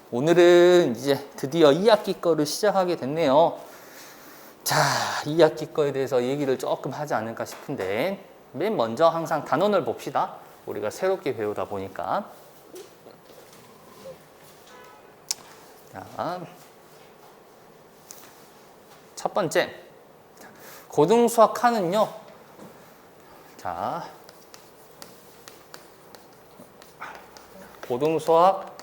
오늘은 이제 드디어 2학기 거를 시작하게 됐네요. 자, 2학기 거에 대해서 얘기를 조금 하지 않을까 싶은데 맨 먼저 항상 단원을 봅시다. 우리가 새롭게 배우다 보니까. 자, 첫 번째 고등수학 하는요. 자, 고등수학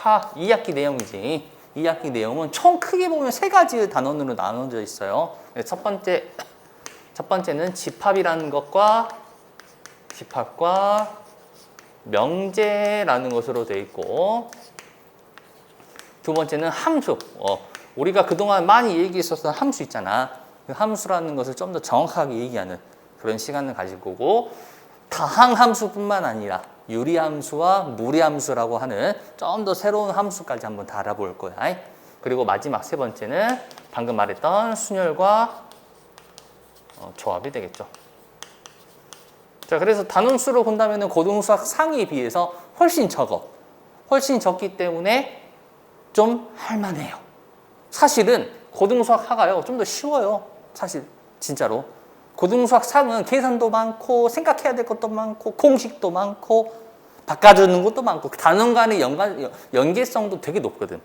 하 2학기 내용이지. 2학기 내용은 총 크게 보면 세 가지의 단원으로 나눠져 있어요. 첫 번째는 집합이라는 것과 집합과 명제라는 것으로 되어 있고, 두 번째는 함수. 우리가 그동안 많이 얘기했었던 함수 있잖아. 그 함수라는 것을 좀 더 정확하게 얘기하는 그런 시간을 가질 거고, 다항함수뿐만 아니라 유리함수와 무리함수라고 하는 좀 더 새로운 함수까지 한번 다 알아볼 거야. 그리고 마지막 세 번째는 방금 말했던 순열과 조합이 되겠죠. 자, 그래서 단원수로 본다면 고등수학 상위에 비해서 훨씬 적어. 훨씬 적기 때문에 좀 할만해요. 사실은 고등수학 하가요 좀 더 쉬워요. 사실 진짜로. 고등수학 상은 계산도 많고 생각해야 될 것도 많고 공식도 많고 바꿔주는 것도 많고 단원 간의 연계성도 되게 높거든.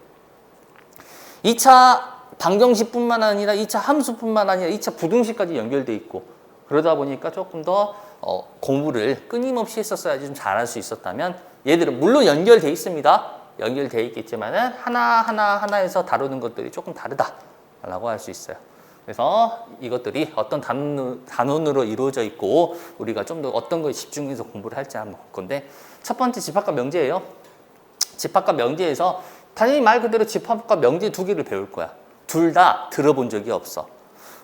2차 방정식뿐만 아니라 2차 함수뿐만 아니라 2차 부등식까지 연결돼 있고, 그러다 보니까 조금 더 공부를 끊임없이 했었어야지 좀 잘할 수 있었다면, 얘들은 물론 연결돼 있습니다. 연결돼 있겠지만은 하나에서 다루는 것들이 조금 다르다라고 할 수 있어요. 그래서 이것들이 어떤 단원으로 이루어져 있고 우리가 좀 더 어떤 거에 집중해서 공부를 할지 한번 볼 건데, 첫 번째 집합과 명제예요. 집합과 명제에서 당연히 말 그대로 집합과 명제 두 개를 배울 거야. 둘 다 들어본 적이 없어.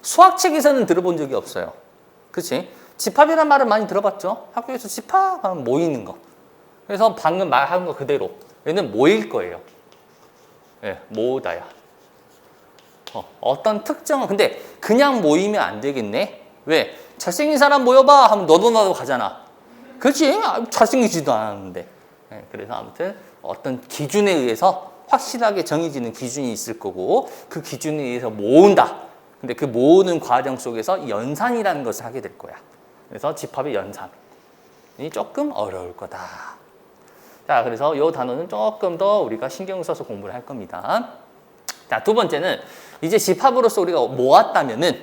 수학책에서는 들어본 적이 없어요. 그렇지? 집합이란 말을 많이 들어봤죠? 학교에서 집합하면 모이는 거. 그래서 방금 말한 거 그대로 얘는 모일 거예요. 네, 모으다야. 어떤 특정은, 근데 그냥 모이면 안 되겠네? 왜? 잘생긴 사람 모여봐 하면 너도 나도 가잖아. 그렇지? 잘생기지도 않았는데. 네, 그래서 아무튼 어떤 기준에 의해서 확실하게 정해지는 기준이 있을 거고, 그 기준에 의해서 모은다. 근데 그 모으는 과정 속에서 연산이라는 것을 하게 될 거야. 그래서 집합의 연산이 조금 어려울 거다. 자, 그래서 이 단어는 조금 더 우리가 신경 써서 공부를 할 겁니다. 자, 두 번째는 이제 집합으로서 우리가 모았다면은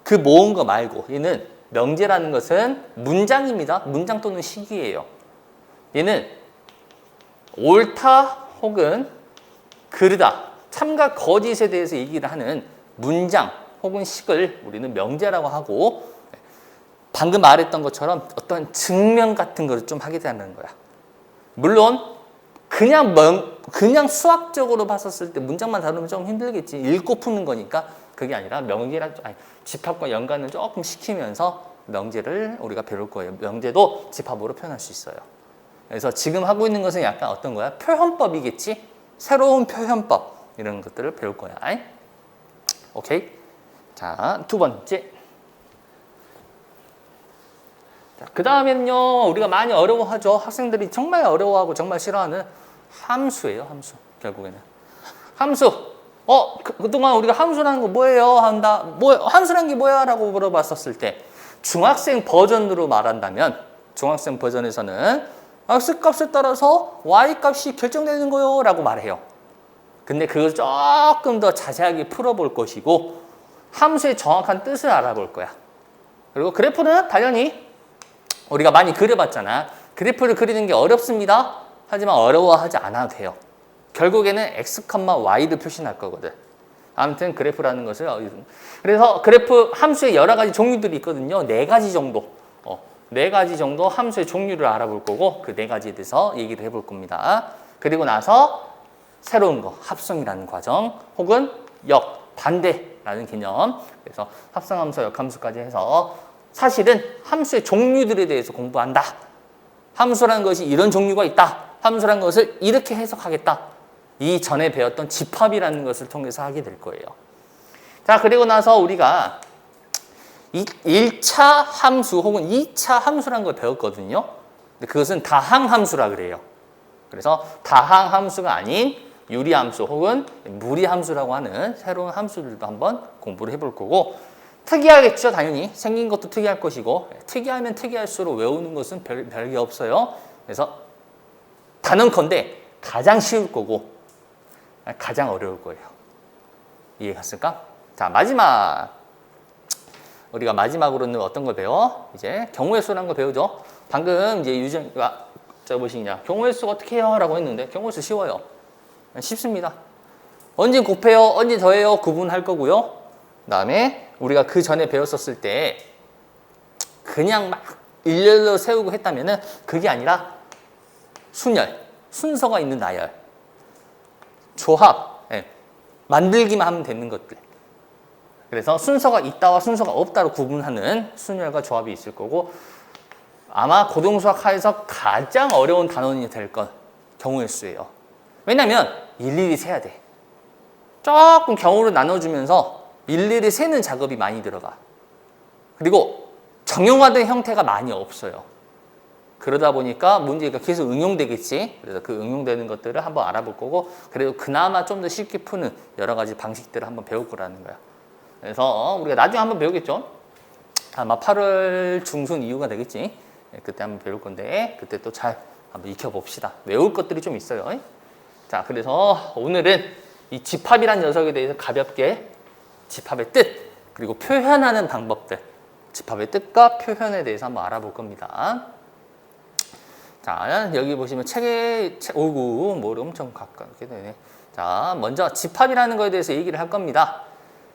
그 모은 거 말고, 얘는 명제라는 것은 문장입니다. 문장 또는 식이에요. 얘는 옳다 혹은 그르다, 참과 거짓에 대해서 얘기를 하는 문장 혹은 식을 우리는 명제라고 하고, 방금 말했던 것처럼 어떤 증명 같은 것을 좀 하게 되는 거야. 물론 그냥 수학적으로 봤었을 때 문장만 다루면 좀 힘들겠지. 읽고 푸는 거니까. 그게 아니라 집합과 연관을 조금 시키면서 명제를 우리가 배울 거예요. 명제도 집합으로 표현할 수 있어요. 그래서 지금 하고 있는 것은 약간 어떤 거야? 표현법이겠지? 새로운 표현법, 이런 것들을 배울 거야. 오케이? 자, 두 번째. 그 다음에는요, 우리가 많이 어려워하죠. 학생들이 정말 어려워하고 정말 싫어하는 함수예요. 함수. 결국에는 함수. 그동안 우리가 함수라는 거 뭐예요? 함수라는 게 뭐야? 라고 물어봤었을 때, 중학생 버전으로 말한다면, 중학생 버전에서는 x값에 따라서 y값이 결정되는 거요 라고 말해요. 근데 그걸 조금 더 자세하게 풀어볼 것이고, 함수의 정확한 뜻을 알아볼 거야. 그리고 그래프는 당연히 우리가 많이 그려봤잖아. 그래프를 그리는 게 어렵습니다. 하지만 어려워하지 않아도 돼요. 결국에는 x, y를 표시할 거거든. 아무튼 그래프라는 것을, 그래서 그래프 함수의 여러 가지 종류들이 있거든요. 4가지 정도. 4가지 정도 함수의 종류를 알아볼 거고, 그 4가지에 대해서 얘기를 해볼 겁니다. 그리고 나서 새로운 거, 합성이라는 과정, 혹은 반대라는 개념. 그래서 합성함수, 역함수까지 해서 사실은 함수의 종류들에 대해서 공부한다. 함수라는 것이 이런 종류가 있다. 함수라는 것을 이렇게 해석하겠다. 이 전에 배웠던 집합이라는 것을 통해서 하게 될 거예요. 자, 그리고 나서 우리가 1차 함수 혹은 2차 함수라는 걸 배웠거든요. 근데 그것은 다항함수라 그래요. 그래서 다항함수가 아닌 유리함수 혹은 무리함수라고 하는 새로운 함수들도 한번 공부를 해볼 거고, 특이하겠죠. 당연히 생긴 것도 특이할 것이고, 특이하면 특이할수록 외우는 것은 별게 없어요. 그래서 단언컨대 가장 쉬울 거고 가장 어려울 거예요. 이해 갔을까? 자, 마지막, 우리가 마지막으로는 어떤 걸 배워? 이제 경우의 수라는 걸 배우죠. 방금 이제 유정이가 뭐시냐, 경우의 수 어떻게 해요? 라고 했는데 경우의 수 쉬워요. 쉽습니다. 언제 곱해요? 언제 더해요? 구분할 거고요. 그 다음에 우리가 그 전에 배웠었을 때 그냥 막 일렬로 세우고 했다면은 그게 아니라 순열, 순서가 있는 나열, 조합, 만들기만 하면 되는 것들. 그래서 순서가 있다와 순서가 없다로 구분하는 순열과 조합이 있을 거고, 아마 고등수학 하에서 가장 어려운 단원이 될 건 경우의 수예요. 왜냐면 일일이 세야 돼. 조금 경우를 나눠주면서 일일이 세는 작업이 많이 들어가. 그리고 정형화된 형태가 많이 없어요. 그러다 보니까 문제가 계속 응용되겠지. 그래서 그 응용되는 것들을 한번 알아볼 거고, 그래도 그나마 좀 더 쉽게 푸는 여러 가지 방식들을 한번 배울 거라는 거야. 그래서 우리가 나중에 한번 배우겠죠. 아마 8월 중순 이후가 되겠지. 그때 한번 배울 건데 그때 또 잘 한번 익혀봅시다. 외울 것들이 좀 있어요. 자, 그래서 오늘은 이 집합이란 녀석에 대해서 가볍게 집합의 뜻, 그리고 표현하는 방법들, 집합의 뜻과 표현에 대해서 한번 알아볼 겁니다. 자, 여기 보시면 책에, 오구, 뭘 엄청 가깝게 되네. 자, 먼저 집합이라는 것에 대해서 얘기를 할 겁니다.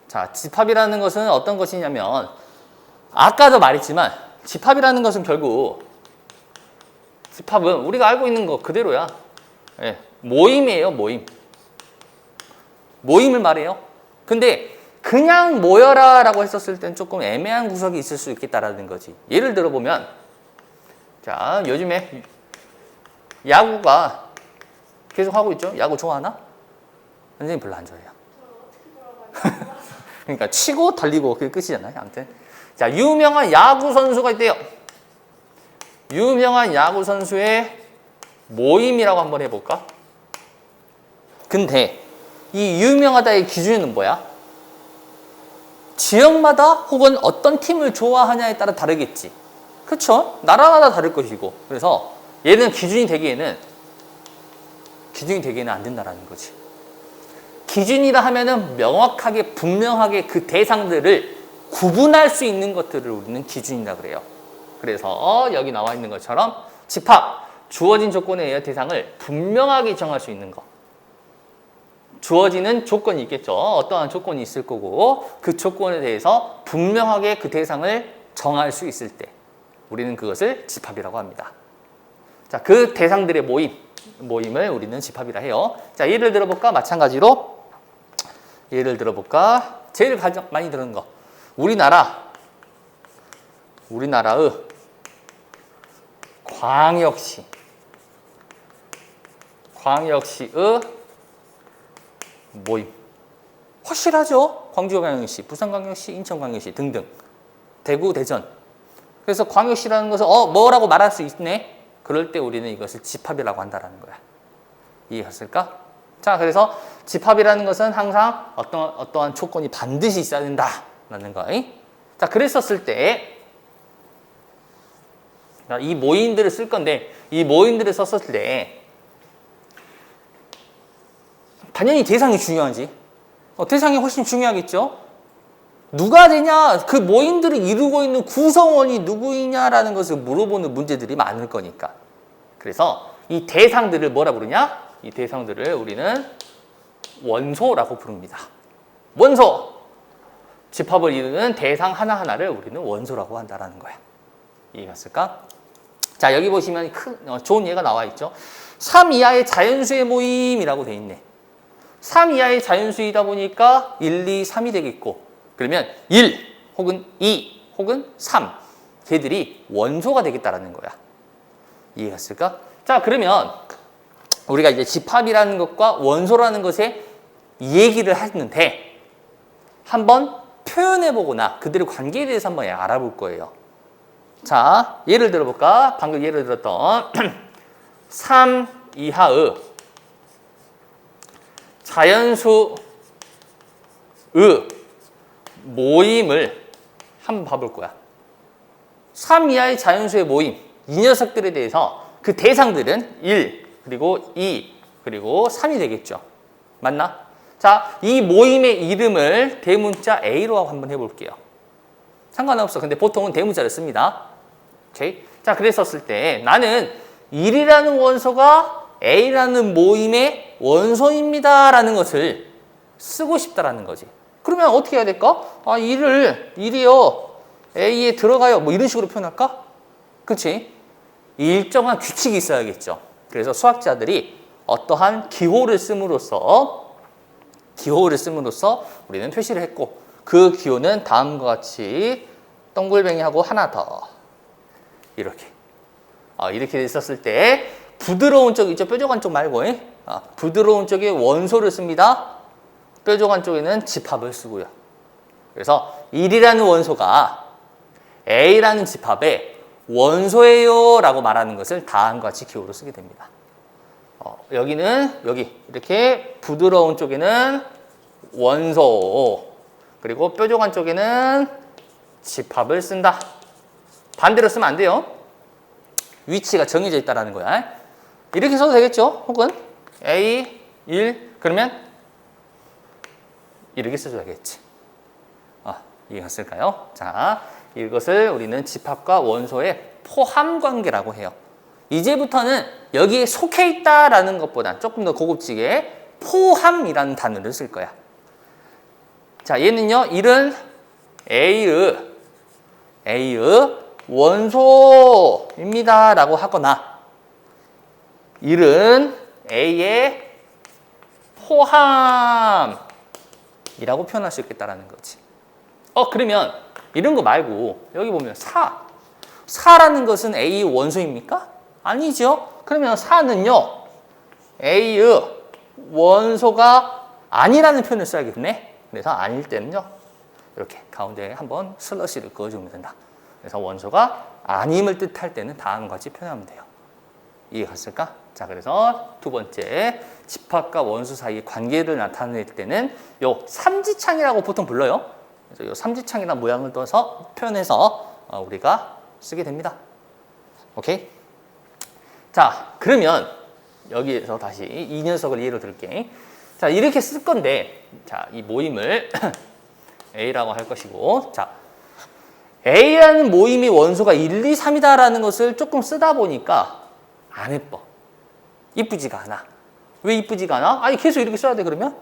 자, 집합이라는 것은 어떤 것이냐면, 아까도 말했지만, 집합이라는 것은 결국, 집합은 우리가 알고 있는 거 그대로야. 모임이에요, 모임. 모임을 말해요. 근데, 그냥 모여라 라고 했었을 땐 조금 애매한 구석이 있을 수 있겠다라는 거지. 예를 들어보면, 자, 요즘에 야구가 계속 하고 있죠? 야구 좋아하나? 선생님 별로 안 좋아해요. 그러니까 치고 달리고 그게 끝이잖아요. 아무튼 자, 유명한 야구 선수가 있대요. 유명한 야구 선수의 모임이라고 한번 해볼까? 근데 이 유명하다의 기준은 뭐야? 지역마다 혹은 어떤 팀을 좋아하냐에 따라 다르겠지. 그렇죠? 나라마다 다를 것이고. 그래서 얘는 기준이 되기에는 안 된다라는 거지. 기준이라 하면은 명확하게 분명하게 그 대상들을 구분할 수 있는 것들을 우리는 기준이라 그래요. 그래서 여기 나와 있는 것처럼 집합, 주어진 조건에 의해 대상을 분명하게 정할 수 있는 것. 주어지는 조건이 있겠죠. 어떠한 조건이 있을 거고, 그 조건에 대해서 분명하게 그 대상을 정할 수 있을 때 우리는 그것을 집합이라고 합니다. 자, 그 대상들의 모임을 우리는 집합이라 해요. 자, 예를 들어볼까? 마찬가지로 예를 들어볼까? 제일 가장 많이 들은 거, 우리나라의 광역시의 모임. 확실하죠? 광주광역시, 부산광역시, 인천광역시 등등, 대구, 대전. 그래서 광역시라는 것을 뭐라고 말할 수 있네? 그럴 때 우리는 이것을 집합이라고 한다는 거야. 이해했을까? 자, 그래서 집합이라는 것은 항상 어떠한 조건이 반드시 있어야 된다라는 거. 자, 그랬었을 때 이 모임들을 쓸 건데, 이 모임들을 썼을 때 당연히 대상이 중요하지. 대상이 훨씬 중요하겠죠. 누가 되냐, 그 모임들을 이루고 있는 구성원이 누구이냐라는 것을 물어보는 문제들이 많을 거니까. 그래서 이 대상들을 뭐라 부르냐? 이 대상들을 우리는 원소라고 부릅니다. 원소! 집합을 이루는 대상 하나하나를 우리는 원소라고 한다는 거야. 이해갔을까? 자, 여기 보시면 좋은 예가 나와 있죠. 3 이하의 자연수의 모임이라고 돼 있네. 3 이하의 자연수이다 보니까 1, 2, 3이 되겠고, 그러면 1 혹은 2 혹은 3 걔들이 원소가 되겠다라는 거야. 이해갔을까? 자, 그러면 우리가 이제 집합이라는 것과 원소라는 것에 얘기를 했는데 한번 표현해보거나 그들의 관계에 대해서 한번 알아볼 거예요. 자, 예를 들어볼까? 방금 예를 들었던 3 이하의 자연수의 모임을 한번 봐볼 거야. 3 이하의 자연수의 모임, 이 녀석들에 대해서 그 대상들은 1, 그리고 2, 그리고 3이 되겠죠. 맞나? 자, 이 모임의 이름을 대문자 A로 하고 한번 해볼게요. 상관없어. 근데 보통은 대문자를 씁니다. 오케이? 자, 그랬었을 때 나는 1이라는 원소가 A라는 모임의 원소입니다 라는 것을 쓰고 싶다라는 거지. 그러면 어떻게 해야 될까? 1이요. A에 들어가요. 뭐 이런 식으로 표현할까? 그치? 일정한 규칙이 있어야겠죠. 그래서 수학자들이 어떠한 기호를 씀으로써 우리는 표시를 했고, 그 기호는 다음과 같이 동글뱅이하고 하나 더 이렇게 이렇게 있었을 때 부드러운 쪽 있죠? 뾰족한 쪽 말고 부드러운 쪽에 원소를 씁니다. 뾰족한 쪽에는 집합을 쓰고요. 그래서 1이라는 원소가 A라는 집합의 원소예요 라고 말하는 것을 다음과 같이 기호로 쓰게 됩니다. 여기는 이렇게 부드러운 쪽에는 원소, 그리고 뾰족한 쪽에는 집합을 쓴다. 반대로 쓰면 안 돼요. 위치가 정해져 있다는 거야. 이렇게 써도 되겠죠? 혹은 A, 1, 그러면 이렇게 써줘야겠지. 이해갔을까요? 자, 이것을 우리는 집합과 원소의 포함 관계라고 해요. 이제부터는 여기에 속해 있다라는 것보다 조금 더 고급지게 포함이라는 단어를 쓸 거야. 자, 얘는요, 1은 A의 원소입니다 라고 하거나 1은 A의 포함이라고 표현할 수 있겠다라는 거지. 그러면 이런 거 말고 여기 보면 4라는 것은 A의 원소입니까? 아니죠. 그러면 4는요, A의 원소가 아니라는 표현을 써야겠네. 그래서 아닐 때는요, 이렇게 가운데에 한번 슬러시를 그어주면 된다. 그래서 원소가 아님을 뜻할 때는 다음과 같이 표현하면 돼요. 이해갔을까? 자, 그래서 두 번째, 집합과 원소 사이의 관계를 나타낼 때는 요 삼지창이라고 보통 불러요. 그래서 요 삼지창이라는 모양을 떠서 표현해서 우리가 쓰게 됩니다. 오케이? 자, 그러면 여기에서 다시 이 녀석을 예로 들게. 자, 이렇게 쓸 건데, 자, 이 모임을 A라고 할 것이고, 자, A라는 모임이 원소가 1, 2, 3이다라는 것을 조금 쓰다 보니까 안 예뻐. 이쁘지가 않아. 왜 이쁘지가 않아? 아니, 계속 이렇게 써야 돼, 그러면?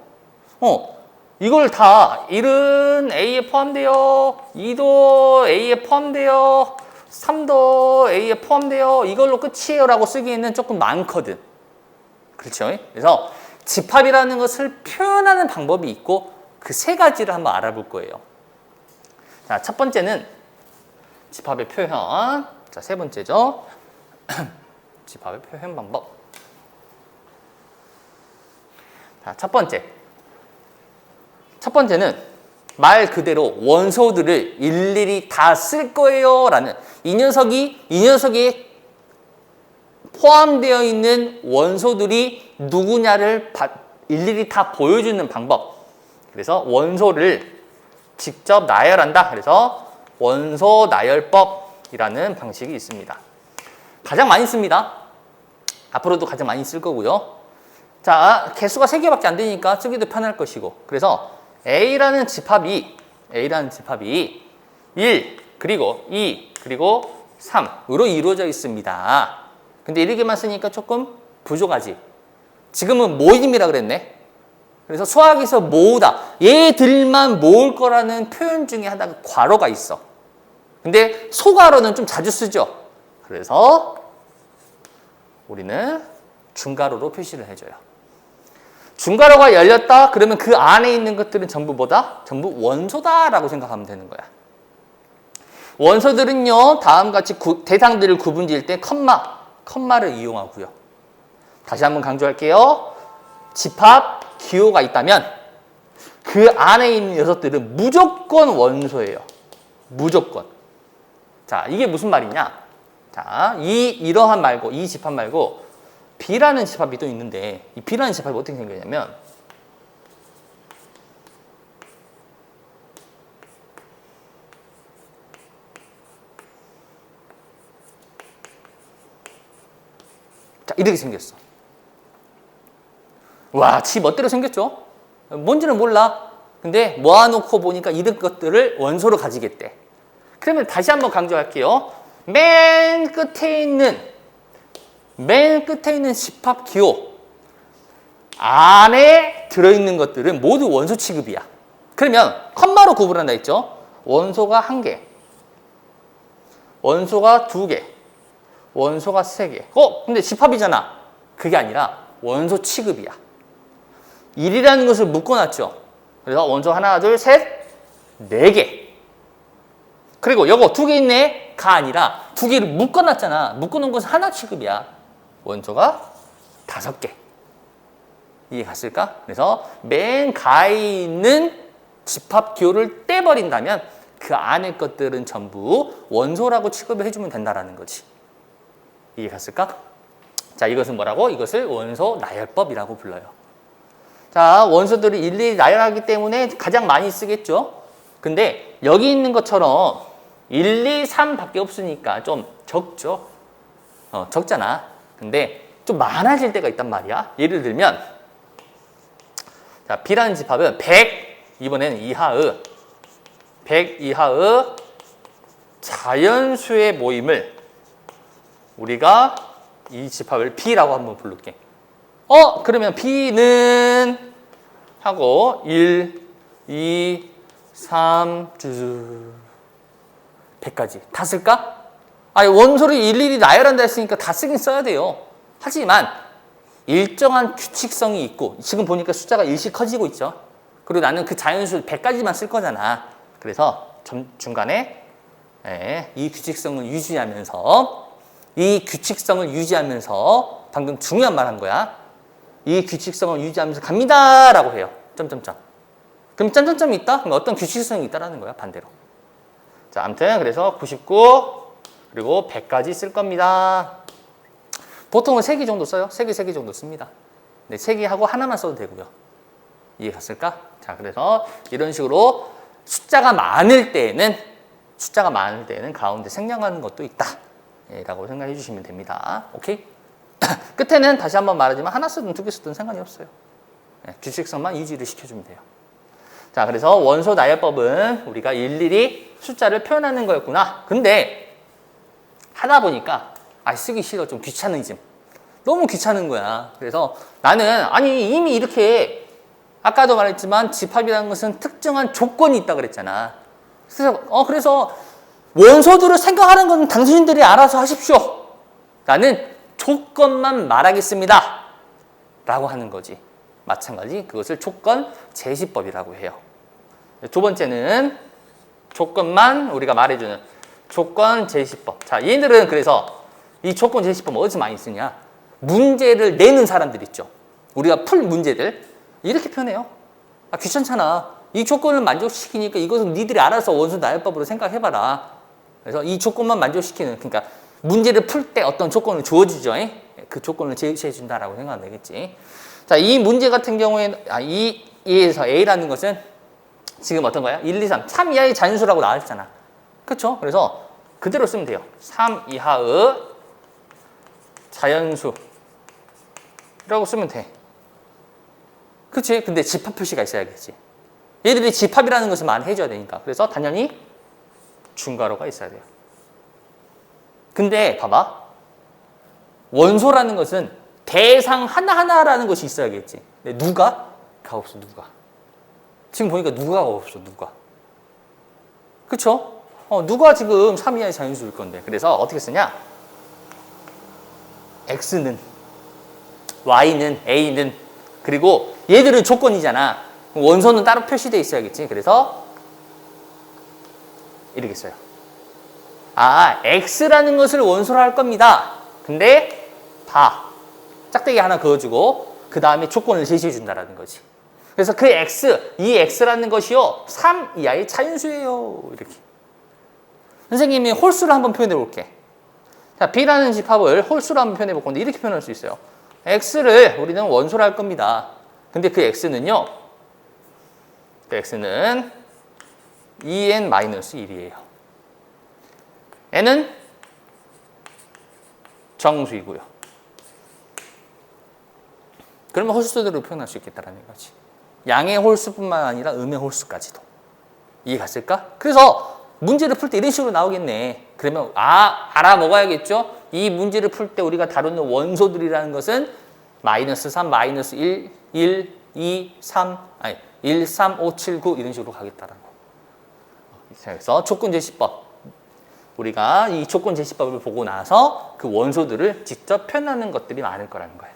이걸 다 1은 A에 포함돼요. 2도 A에 포함돼요. 3도 A에 포함돼요. 이걸로 끝이에요 라고 쓰기에는 조금 많거든. 그렇죠? 그래서 집합이라는 것을 표현하는 방법이 있고 그 세 가지를 한번 알아볼 거예요. 자, 첫 번째는 집합의 표현. 자, 세 번째죠. 집합의 표현 방법. 자, 첫 번째는 말 그대로 원소들을 일일이 다 쓸 거예요 라는 이 녀석이 포함되어 있는 원소들이 누구냐를 일일이 다 보여주는 방법. 그래서 원소를 직접 나열한다. 그래서 원소 나열법이라는 방식이 있습니다. 가장 많이 씁니다. 앞으로도 가장 많이 쓸 거고요. 자, 개수가 3개밖에 안 되니까 쓰기도 편할 것이고, 그래서 A라는 집합이 1, 그리고 2, 그리고 3으로 이루어져 있습니다. 근데 이렇게만 쓰니까 조금 부족하지. 지금은 모임이라 그랬네. 그래서 수학에서 모으다, 얘들만 모을 거라는 표현 중에 하나가 괄호가 있어. 근데 소괄호는 좀 자주 쓰죠. 그래서 우리는 중괄호로 표시를 해줘요. 중괄호가 열렸다 그러면 그 안에 있는 것들은 전부 뭐다? 전부 원소다라고 생각하면 되는 거야. 원소들은요, 다음같이 대상들을 구분지을 때 컴마를 이용하고요. 다시 한번 강조할게요. 집합 기호가 있다면 그 안에 있는 녀석들은 무조건 원소예요. 무조건. 자, 이게 무슨 말이냐? 자, 이러한 말고, 이 집합 말고 B라는 집합이 또 있는데, 이 B라는 집합이 어떻게 생겼냐면 자, 이렇게 생겼어. 와, 지 멋대로 생겼죠? 뭔지는 몰라. 근데 모아놓고 보니까 이런 것들을 원소로 가지겠대. 그러면 다시 한번 강조할게요. 맨 끝에 있는 집합기호 안에 들어있는 것들은 모두 원소 취급이야. 그러면 컴마로 구분한다 했죠? 원소가 1개, 원소가 2개, 원소가 3개. 근데 집합이잖아. 그게 아니라 원소 취급이야. 1이라는 것을 묶어놨죠. 그래서 원소 하나, 둘, 셋, 4개. 그리고 요거 2개 있네? 가 아니라 2개를 묶어놨잖아. 묶어놓은 것은 하나 취급이야. 원소가 5개. 이해 갔을까? 그래서 맨 가에 있는 집합기호를 떼버린다면 그 안에 것들은 전부 원소라고 취급을 해주면 된다라는 거지. 이해 갔을까? 자, 이것은 뭐라고? 이것을 원소 나열법이라고 불러요. 자, 원소들을 일일이 나열하기 때문에 가장 많이 쓰겠죠? 근데 여기 있는 것처럼 1, 2, 3밖에 없으니까 좀 적죠? 적잖아. 근데 좀 많아질 때가 있단 말이야. 예를 들면 자, B라는 집합은 100, 이번에는 이하의 100 이하의 자연수의 모임을 우리가 이 집합을 B라고 한번 부를게. 그러면 B는 하고 1, 2, 3, 100까지 다 쓸까? 아니, 원소를 일일이 나열한다 했으니까 다 쓰긴 써야 돼요. 하지만 일정한 규칙성이 있고 지금 보니까 숫자가 일씩 커지고 있죠. 그리고 나는 그 자연수 100까지만 쓸 거잖아. 그래서 중간에 이 규칙성을 유지하면서 방금 중요한 말 한 거야. 이 규칙성을 유지하면서 갑니다 라고 해요. 점점점. 그럼 점점점이 있다? 그럼 어떤 규칙성이 있다라는 거야, 반대로. 자, 아무튼 그래서 99 그리고 100까지 쓸 겁니다. 보통은 3개 정도 써요. 3개 정도 씁니다. 네, 3개 하고 하나만 써도 되고요. 이해 갔을까? 자, 그래서 이런 식으로 숫자가 많을 때에는 가운데 생략하는 것도 있다. 라고 생각해 주시면 됩니다. 오케이? 끝에는 다시 한번 말하지만 하나 쓰든 2개 쓰든 상관이 없어요. 규칙성만 유지를 시켜주면 돼요. 자, 그래서 원소 나열법은 우리가 일일이 숫자를 표현하는 거였구나. 근데 하다 보니까 쓰기 싫어. 좀 귀찮으즘. 너무 귀찮은 거야. 그래서 나는 이미 이렇게 아까도 말했지만 집합이라는 것은 특정한 조건이 있다 그랬잖아. 그래서 원소들을 생각하는 건 당신들이 알아서 하십시오. 나는 조건만 말하겠습니다. 라고 하는 거지. 마찬가지 그것을 조건 제시법이라고 해요. 두 번째는 조건만 우리가 말해주는 조건 제시법. 자, 얘들은 그래서 이 조건 제시법 어디서 많이 쓰냐? 문제를 내는 사람들 있죠. 우리가 풀 문제들 이렇게 표현해요. 귀찮잖아. 이 조건을 만족시키니까 이것은 니들이 알아서 원소 나열법으로 생각해봐라. 그래서 이 조건만 만족시키는, 그러니까 문제를 풀 때 어떤 조건을 주어지죠. 그 조건을 제시해준다라고 생각하면 되겠지. 자, 이 문제 같은 경우에는 E에서 A라는 것은 지금 어떤 거야? 1, 2, 3 이하의 자연수라고 나왔잖아. 그렇죠? 그래서 그대로 쓰면 돼요. 3 이하의 자연수라고 쓰면 돼. 그렇지? 근데 집합 표시가 있어야겠지. 얘들이 집합이라는 것을 말해줘야 되니까. 그래서 당연히 중괄호가 있어야 돼요. 근데 봐봐. 원소라는 것은 대상 하나하나라는 것이 있어야겠지. 근데 누가? 가 없어, 누가. 지금 보니까 누가가 없어, 누가. 그쵸? 누가 지금 3 이하의 자연수일 건데. 그래서 어떻게 쓰냐? X는, Y는, A는, 그리고 얘들은 조건이잖아. 원소는 따로 표시되어 있어야겠지. 그래서 이렇게 써요. X라는 것을 원소로 할 겁니다. 근데 짝대기 하나 그어주고 그 다음에 조건을 제시해 준다라는 거지. 그래서 그 이 X라는 것이요 3 이하의 자연수예요. 이렇게. 선생님이 홀수를 한번 표현해 볼게. 자, B라는 집합을 홀수로 한번 표현해 볼 건데 이렇게 표현할 수 있어요. X를 우리는 원소로 할 겁니다. 근데 그 X는요. 그 X는 2n-1이에요. n은 정수이고요. 그러면 홀수대로 표현할 수 있겠다라는 거지. 양의 홀수뿐만 아니라 음의 홀수까지도. 이해 갔을까? 그래서 문제를 풀 때 이런 식으로 나오겠네. 그러면 알아먹어야겠죠? 이 문제를 풀 때 우리가 다루는 원소들이라는 것은 마이너스 3, 마이너스 1, 1, 2, 3, 아니 1, 3, 5, 7, 9 이런 식으로 가겠다라는 거. 그래서 조건제시법. 우리가 이 조건제시법을 보고 나서 그 원소들을 직접 표현하는 것들이 많을 거라는 거예요.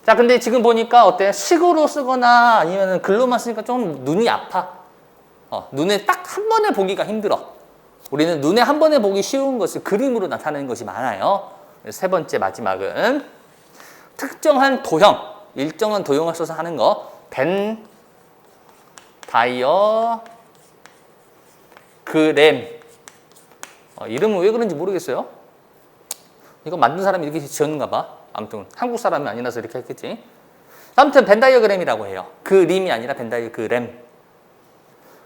자, 근데 지금 보니까 어때? 식으로 쓰거나 아니면 글로만 쓰니까 좀 눈이 아파. 눈에 딱 한 번에 보기가 힘들어. 우리는 눈에 한 번에 보기 쉬운 것을 그림으로 나타내는 것이 많아요. 세 번째 마지막은 특정한 도형, 일정한 도형을 써서 하는 거. 벤 다이어그램. 이름은 왜 그런지 모르겠어요. 이거 만든 사람이 이렇게 지었는가 봐. 아무튼 한국 사람이 아니라서 이렇게 했겠지. 아무튼 벤 다이어그램이라고 해요. 그림이 아니라 벤 다이어그램.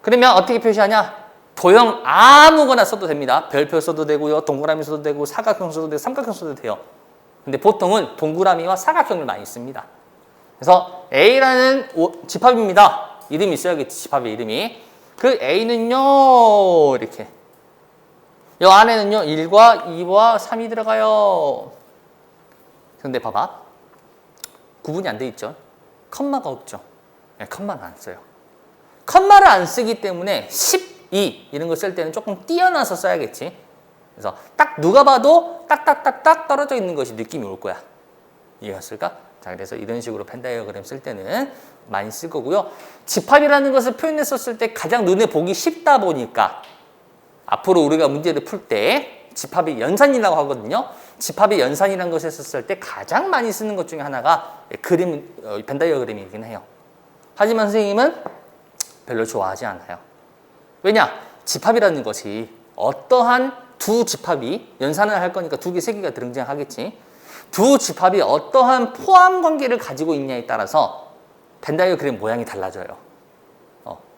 그러면 어떻게 표시하냐? 도형 아무거나 써도 됩니다. 별표 써도 되고요. 동그라미 써도 되고 사각형 써도 되고 삼각형 써도 돼요. 근데 보통은 동그라미와 사각형을 많이 씁니다. 그래서 A라는 집합입니다. 이름이 있어야겠지. 집합의 이름이. 그 A는요. 이렇게. 이 안에는요. 1과 2와 3이 들어가요. 근데 봐봐. 구분이 안 돼 있죠. 컴마가 없죠. 네, 컴마는 안 써요. 컴마를 안 쓰기 때문에 12 이런 거 쓸 때는 조금 띄어나서 써야겠지. 그래서 딱 누가 봐도 딱딱딱딱 떨어져 있는 것이 느낌이 올 거야. 이해했을까? 자, 그래서 이런 식으로 벤 다이어그램 쓸 때는 많이 쓸 거고요. 집합이라는 것을 표현했었을 때 가장 눈에 보기 쉽다 보니까 앞으로 우리가 문제를 풀 때 집합의 연산이라고 하거든요. 집합의 연산이라는 것을 썼을 때 가장 많이 쓰는 것 중에 하나가 벤 다이어그램이긴 해요. 하지만 선생님은 별로 좋아하지 않아요. 왜냐? 집합이라는 것이 어떠한 두 집합이 연산을 할 거니까 두 개, 세 개가 등장하겠지. 두 집합이 어떠한 포함 관계를 가지고 있냐에 따라서 벤 다이어그램 모양이 달라져요.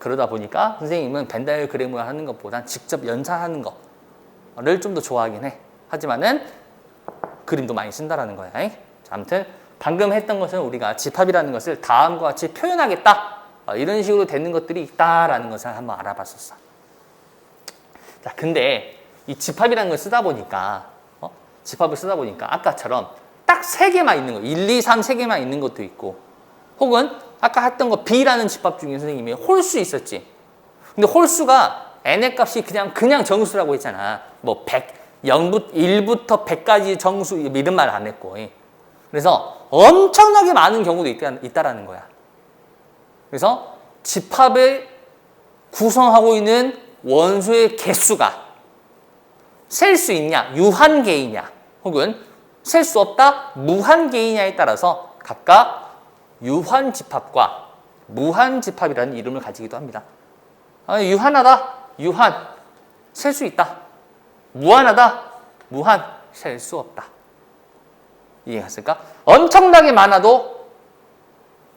그러다 보니까 선생님은 벤 다이어그램을 하는 것보단 직접 연산하는 거를 좀 더 좋아하긴 해. 하지만은 그림도 많이 쓴다라는 거야. 자, 아무튼 방금 했던 것은 우리가 집합이라는 것을 다음과 같이 표현하겠다. 이런 식으로 되는 것들이 있다라는 것을 한번 알아봤었어. 자, 근데 이 집합이라는 걸 쓰다 보니까 집합을 쓰다 보니까 아까처럼 딱 3개만 있는 거, 1, 2, 3, 3개만 있는 것도 있고, 혹은 아까 했던 거 B라는 집합 중에 선생님이 홀수 있었지. 근데 홀수가 n의 값이 그냥 정수라고 했잖아. 뭐 100, 1부터 100까지 정수 이런 말 안 했고. 그래서 엄청나게 많은 경우도 있다라는 거야. 그래서 집합을 구성하고 있는 원소의 개수가 셀 수 있냐, 유한계이냐, 혹은 셀 수 없다, 무한계이냐에 따라서 각각 유한집합과 무한집합이라는 이름을 가지기도 합니다. 유한하다, 유한, 셀 수 있다. 무한하다, 무한, 셀 수 없다. 이해했을까? 엄청나게 많아도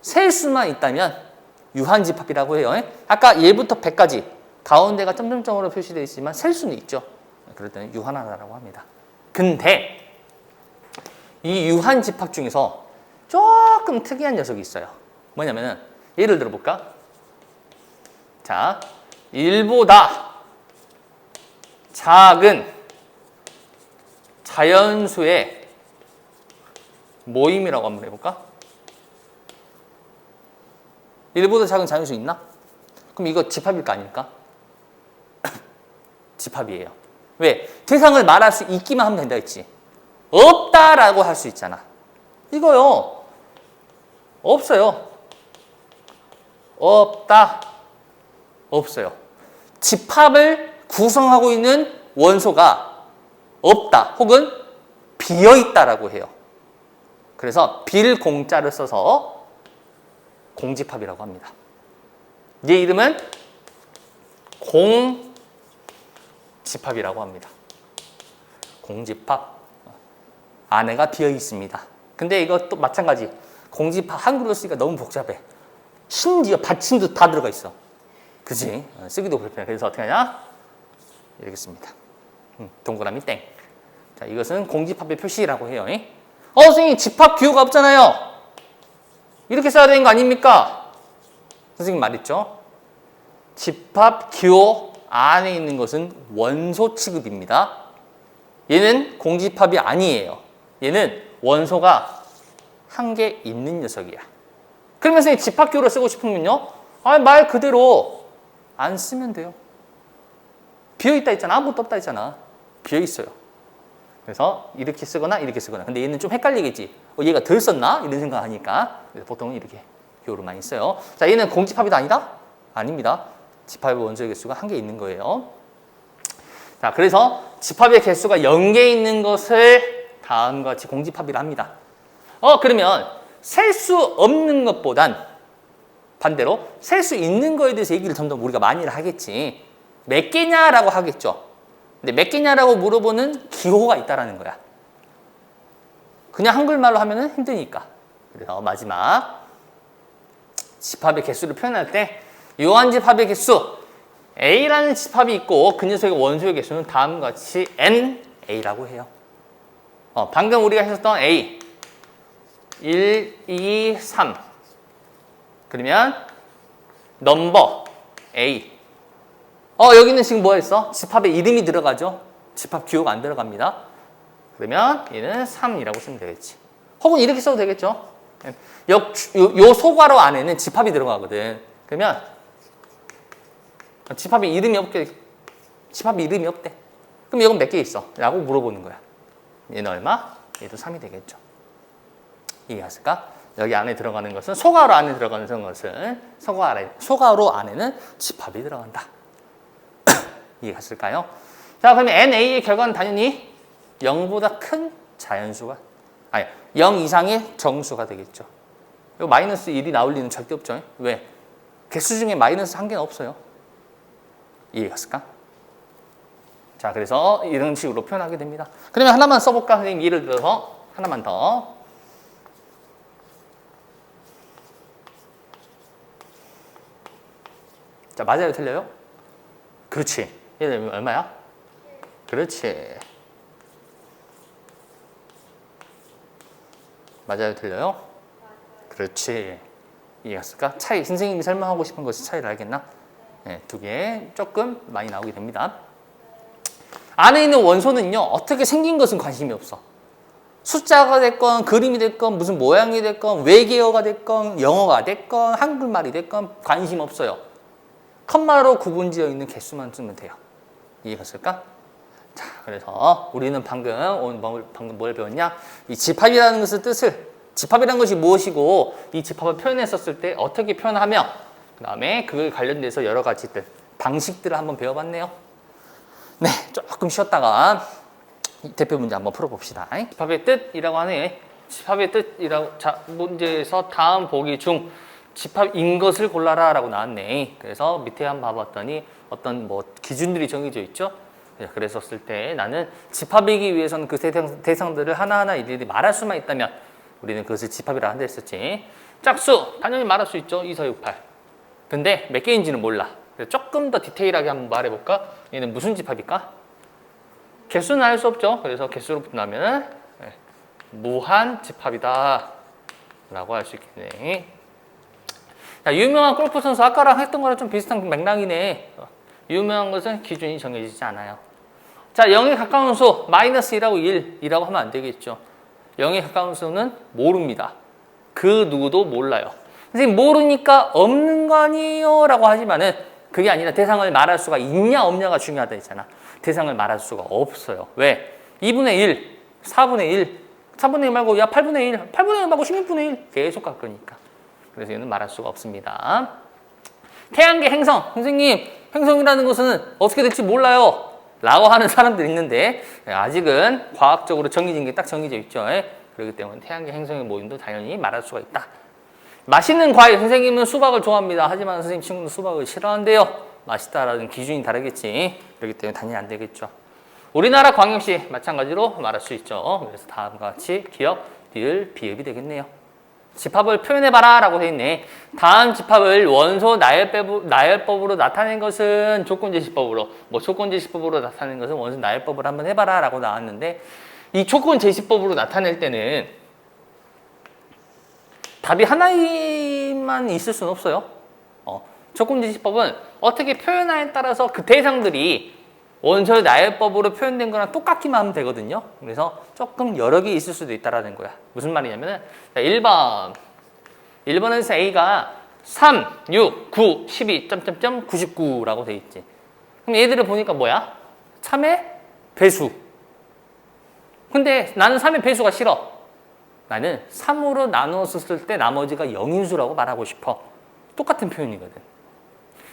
셀 수만 있다면 유한집합이라고 해요. 아까 1부터 100까지 가운데가 점점점으로 표시되어 있지만 셀 수는 있죠. 그럴 때는 유한하다라고 합니다. 근데 이 유한집합 중에서 조금 특이한 녀석이 있어요. 뭐냐면은 예를 들어 볼까? 자, 1보다 작은 자연수의 모임이라고 한번 해볼까? 1보다 작은 자연수 있나? 그럼 이거 집합일까 아닐까? 집합이에요. 왜? 대상을 말할 수 있기만 하면 된다 했지. 없다라고 할 수 있잖아. 이거요. 없어요. 없다. 없어요. 집합을 구성하고 있는 원소가 없다 혹은 비어있다라고 해요. 그래서 빌공자를 써서 공집합이라고 합니다. 이 이름은 공집합이라고 합니다. 공집합. 안에가 비어 있습니다. 근데 이것도 마찬가지. 공집합 한글로 쓰니까 너무 복잡해. 심지어 받침도 다 들어가 있어. 그치? 쓰기도 불편해. 그래서 어떻게 하냐? 이렇게 씁니다. 동그라미 땡. 자, 이것은 공집합의 표시라고 해요. 선생님 집합 기호가 없잖아요. 이렇게 써야 되는 거 아닙니까? 선생님 말했죠? 집합 기호 안에 있는 것은 원소 취급입니다. 얘는 공집합이 아니에요. 얘는 원소가 한 개 있는 녀석이야. 그러면 선생님 집합 기호를 쓰고 싶으면요? 말 그대로 안 쓰면 돼요. 비어있다 했잖아. 아무것도 없다 했잖아. 비어있어요. 그래서 이렇게 쓰거나 이렇게 쓰거나. 근데 얘는 좀 헷갈리겠지. 얘가 덜 썼나? 이런 생각하니까. 그래서 보통은 이렇게 기호를 많이 써요. 자, 얘는 공집합이 아니다? 아닙니다. 집합의 원소의 개수가 한 개 있는 거예요. 자, 그래서 집합의 개수가 0개 있는 것을 다음과 같이 공집합이라 합니다. 그러면 셀 수 없는 것보단 반대로 셀 수 있는 거에 대해서 얘기를 점점 우리가 많이 하겠지. 몇 개냐라고 하겠죠. 근데 몇 개냐라고 물어보는 기호가 있다라는 거야. 그냥 한글말로 하면은 힘드니까. 그래서 마지막 집합의 개수를 표현할 때 요한 집합의 개수 A라는 집합이 있고 그 녀석의 원소의 개수는 다음과 같이 NA라고 해요. 방금 우리가 했었던 A 1, 2, 3 그러면 넘버 A 여기는 지금 뭐 했어? 집합의 이름이 들어가죠? 집합 기호가 안 들어갑니다. 그러면 얘는 3이라고 쓰면 되겠지. 혹은 이렇게 써도 되겠죠? 요 소괄호 안에는 집합이 들어가거든. 그러면 집합의 이름이 없게, 집합의 이름이 없대. 그럼 이건 몇 개 있어? 라고 물어보는 거야. 얘는 얼마? 얘도 3이 되겠죠. 이해하실까? 여기 안에 들어가는 것은 소괄호 안에 들어가는 것은 소괄호 안에는 집합이 들어간다. 이해갔을까요? 자, 그러면 NA의 결과는 당연히 0보다 큰 자연수가, 0 이상의 정수가 되겠죠. 이거 마이너스 1이 나올 리는 절대 없죠. 왜? 개수 중에 마이너스 한 개는 없어요. 이해갔을까? 자, 그래서 이런 식으로 표현하게 됩니다. 그러면 하나만 써볼까? 선생님, 예를 들어서 하나만 더. 자, 맞아요? 틀려요? 그렇지. 얘는 얼마야? 그렇지. 맞아요? 틀려요? 그렇지. 이해갔을까? 차이, 선생님이 설명하고 싶은 것이 차이를 알겠나? 네, 두 개 조금 많이 나오게 됩니다. 안에 있는 원소는요, 어떻게 생긴 것은 관심이 없어. 숫자가 됐건, 그림이 됐건, 무슨 모양이 됐건, 외계어가 됐건, 영어가 됐건, 한글말이 됐건 관심 없어요. 컴마로 구분지어 있는 개수만 쓰면 돼요. 이해갔을까? 자, 그래서 우리는 방금 뭘 배웠냐? 이 집합이라는 것의 뜻을, 집합이라는 것이 무엇이고, 이 집합을 표현했었을 때 어떻게 표현하며, 그 다음에 그걸 관련돼서 여러 가지 방식들을 한번 배워봤네요. 네, 조금 쉬었다가 대표 문제 한번 풀어봅시다. 집합의 뜻이라고 하네. 집합의 뜻이라고, 자, 문제에서 다음 보기 중 집합인 것을 골라라 라고 나왔네. 그래서 밑에 한번 봐봤더니 어떤 기준들이 정해져 있죠. 그랬었을 때 나는 집합이기 위해서는 그 대상들을 하나하나 일일이 말할 수만 있다면 우리는 그것을 집합이라 한다 했었지. 짝수 당연히 말할 수 있죠. 2, 4, 6, 8. 근데 몇 개인지는 몰라. 그래서 조금 더 디테일하게 한번 말해볼까? 얘는 무슨 집합일까? 개수는 알 수 없죠. 그래서 개수로 나면 무한 집합이다 라고 할 수 있겠네. 자, 유명한 골프 선수 아까랑 했던 거랑 좀 비슷한 맥락이네. 유명한 것은 기준이 정해지지 않아요. 자, 0에 가까운 수 마이너스 1하고 1이라고 하면 안 되겠죠. 0에 가까운 수는 모릅니다. 그 누구도 몰라요. 선생님 모르니까 없는 거 아니에요 라고 하지만은 그게 아니라 대상을 말할 수가 있냐 없냐가 중요하다 했잖아. 대상을 말할 수가 없어요. 왜? 2분의 1, 4분의 1, 4분의 1 말고 8분의 1, 8분의 1 말고 16분의 1 계속 갈 거니까. 그래서 얘는 말할 수가 없습니다. 태양계 행성, 선생님 행성이라는 것은 어떻게 될지 몰라요 라고 하는 사람들이 있는데 아직은 과학적으로 정해진 게 딱 정해져 있죠. 그렇기 때문에 태양계 행성의 모임도 당연히 말할 수가 있다. 맛있는 과일, 선생님은 수박을 좋아합니다. 하지만 선생님 친구는 수박을 싫어한대요. 맛있다라는 기준이 다르겠지. 그렇기 때문에 당연히 안 되겠죠. 우리나라 광역시 마찬가지로 말할 수 있죠. 그래서 다음과 같이 기역, 리을, 비읍이 되겠네요. 집합을 표현해봐라 라고 되어 있네. 다음 집합을 원소 나열법으로 나타낸 것은 조건제시법으로, 조건제시법으로 나타낸 것은 원소 나열법을 한번 해봐라 라고 나왔는데 이 조건제시법으로 나타낼 때는 답이 하나만 있을 수는 없어요. 조건지시법은 어떻게 표현하에 따라서 그 대상들이 원소의 나열법으로 표현된 거랑 똑같기만 하면 되거든요. 그래서 조금 여러 개 있을 수도 있다라는 거야. 무슨 말이냐면은 1번에서 A가 3, 6, 9, 12, 99라고 돼 있지. 그럼 얘들을 보니까 뭐야? 3의 배수. 근데 나는 3의 배수가 싫어. 나는 3으로 나누었을 때 나머지가 0인수라고 말하고 싶어. 똑같은 표현이거든.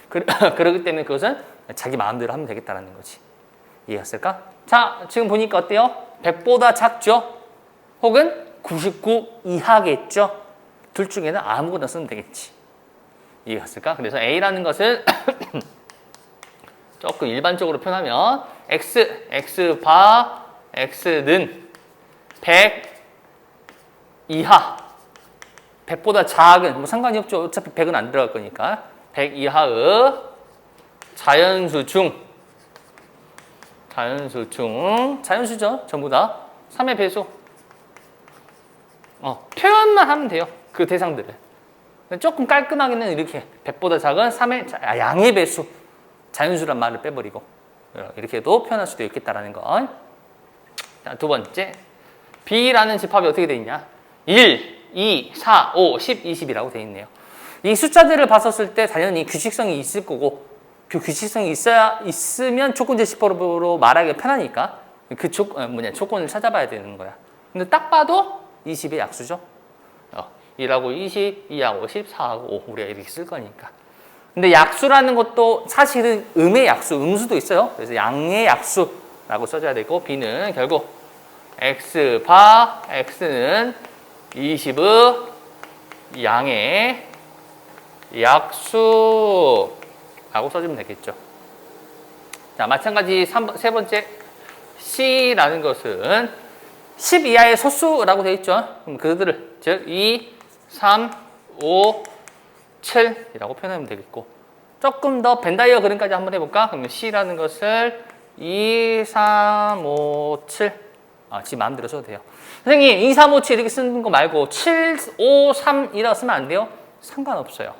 그렇기 때문에 그것은 자기 마음대로 하면 되겠다는 거지. 이해했을까? 자, 지금 보니까 어때요? 100보다 작죠? 혹은 99 이하겠죠? 둘 중에는 아무거나 쓰면 되겠지. 이해했을까? 그래서 A라는 것은 조금 일반적으로 표현하면 X바 X는 100 이하 100보다 작은 뭐 상관이 없죠. 어차피 100은 안 들어갈 거니까 100 이하의 자연수죠. 전부 다 3의 배수. 표현만 하면 돼요. 그 대상들을. 조금 깔끔하게는 이렇게 100보다 작은 3의 양의 배수. 자연수란 말을 빼버리고 이렇게도 표현할 수도 있겠다라는 거. 자, 두 번째. B라는 집합이 어떻게 되어 있냐? 1, 2, 4, 5, 10, 20이라고 되어 있네요. 이 숫자들을 봤었을 때 당연히 규칙성이 있을 거고 그 규칙성이 있으면 조건제시법으로 말하기가 편하니까 그 조건을 찾아봐야 되는 거야. 근데 딱 봐도 20의 약수죠. 1하고 20, 2하고 10, 4하고 5 우리가 이렇게 쓸 거니까. 근데 약수라는 것도 사실은 음의 약수, 음수도 있어요. 그래서 양의 약수라고 써줘야 되고 B는 결국 X바 X는 20의 양의 약수라고 써주면 되겠죠. 자, 마찬가지 세 번째 C라는 것은 10 이하의 소수라고 되어 있죠. 그럼 그들을 즉 2, 3, 5, 7이라고 표현하면 되겠고 조금 더 벤다이어 그림까지 한번 해볼까? 그러면 C라는 것을 2, 3, 5, 7 지 마음대로 써도 돼요. 선생님 2, 3, 5, 7 이렇게 쓰는 거 말고 7, 5, 3이라고 쓰면 안 돼요? 상관없어요.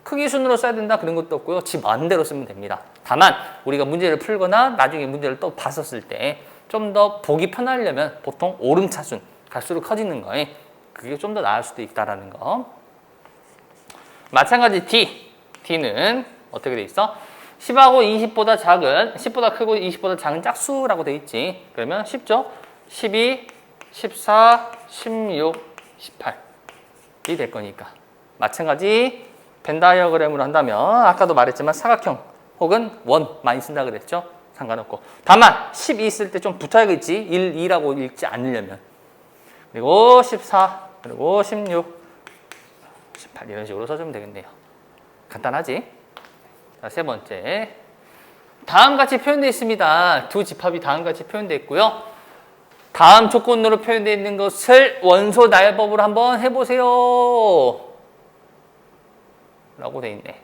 크기 순으로 써야 된다 그런 것도 없고요. 지 마음대로 쓰면 됩니다. 다만 우리가 문제를 풀거나 나중에 문제를 또 봤었을 때 좀 더 보기 편하려면 보통 오름차순 갈수록 커지는 거에 그게 좀 더 나을 수도 있다라는 거. 마찬가지 D는 어떻게 돼 있어? 10하고 20보다 작은 10보다 크고 20보다 작은 짝수라고 돼 있지. 그러면 쉽죠? 12, 14, 16, 18이 될 거니까. 마찬가지 벤 다이어그램으로 한다면 아까도 말했지만 사각형 혹은 원 많이 쓴다 그랬죠? 상관없고. 다만 12 쓸 때 좀 붙어야겠지. 1, 2라고 읽지 않으려면. 그리고 14, 그리고 16, 18 이런 식으로 써주면 되겠네요. 간단하지? 자, 세 번째. 다음같이 표현되어 있습니다. 두 집합이 다음같이 표현되어 있고요. 다음 조건으로 표현되어 있는 것을 원소 나열법으로 한번 해보세요. 라고 되어 있네.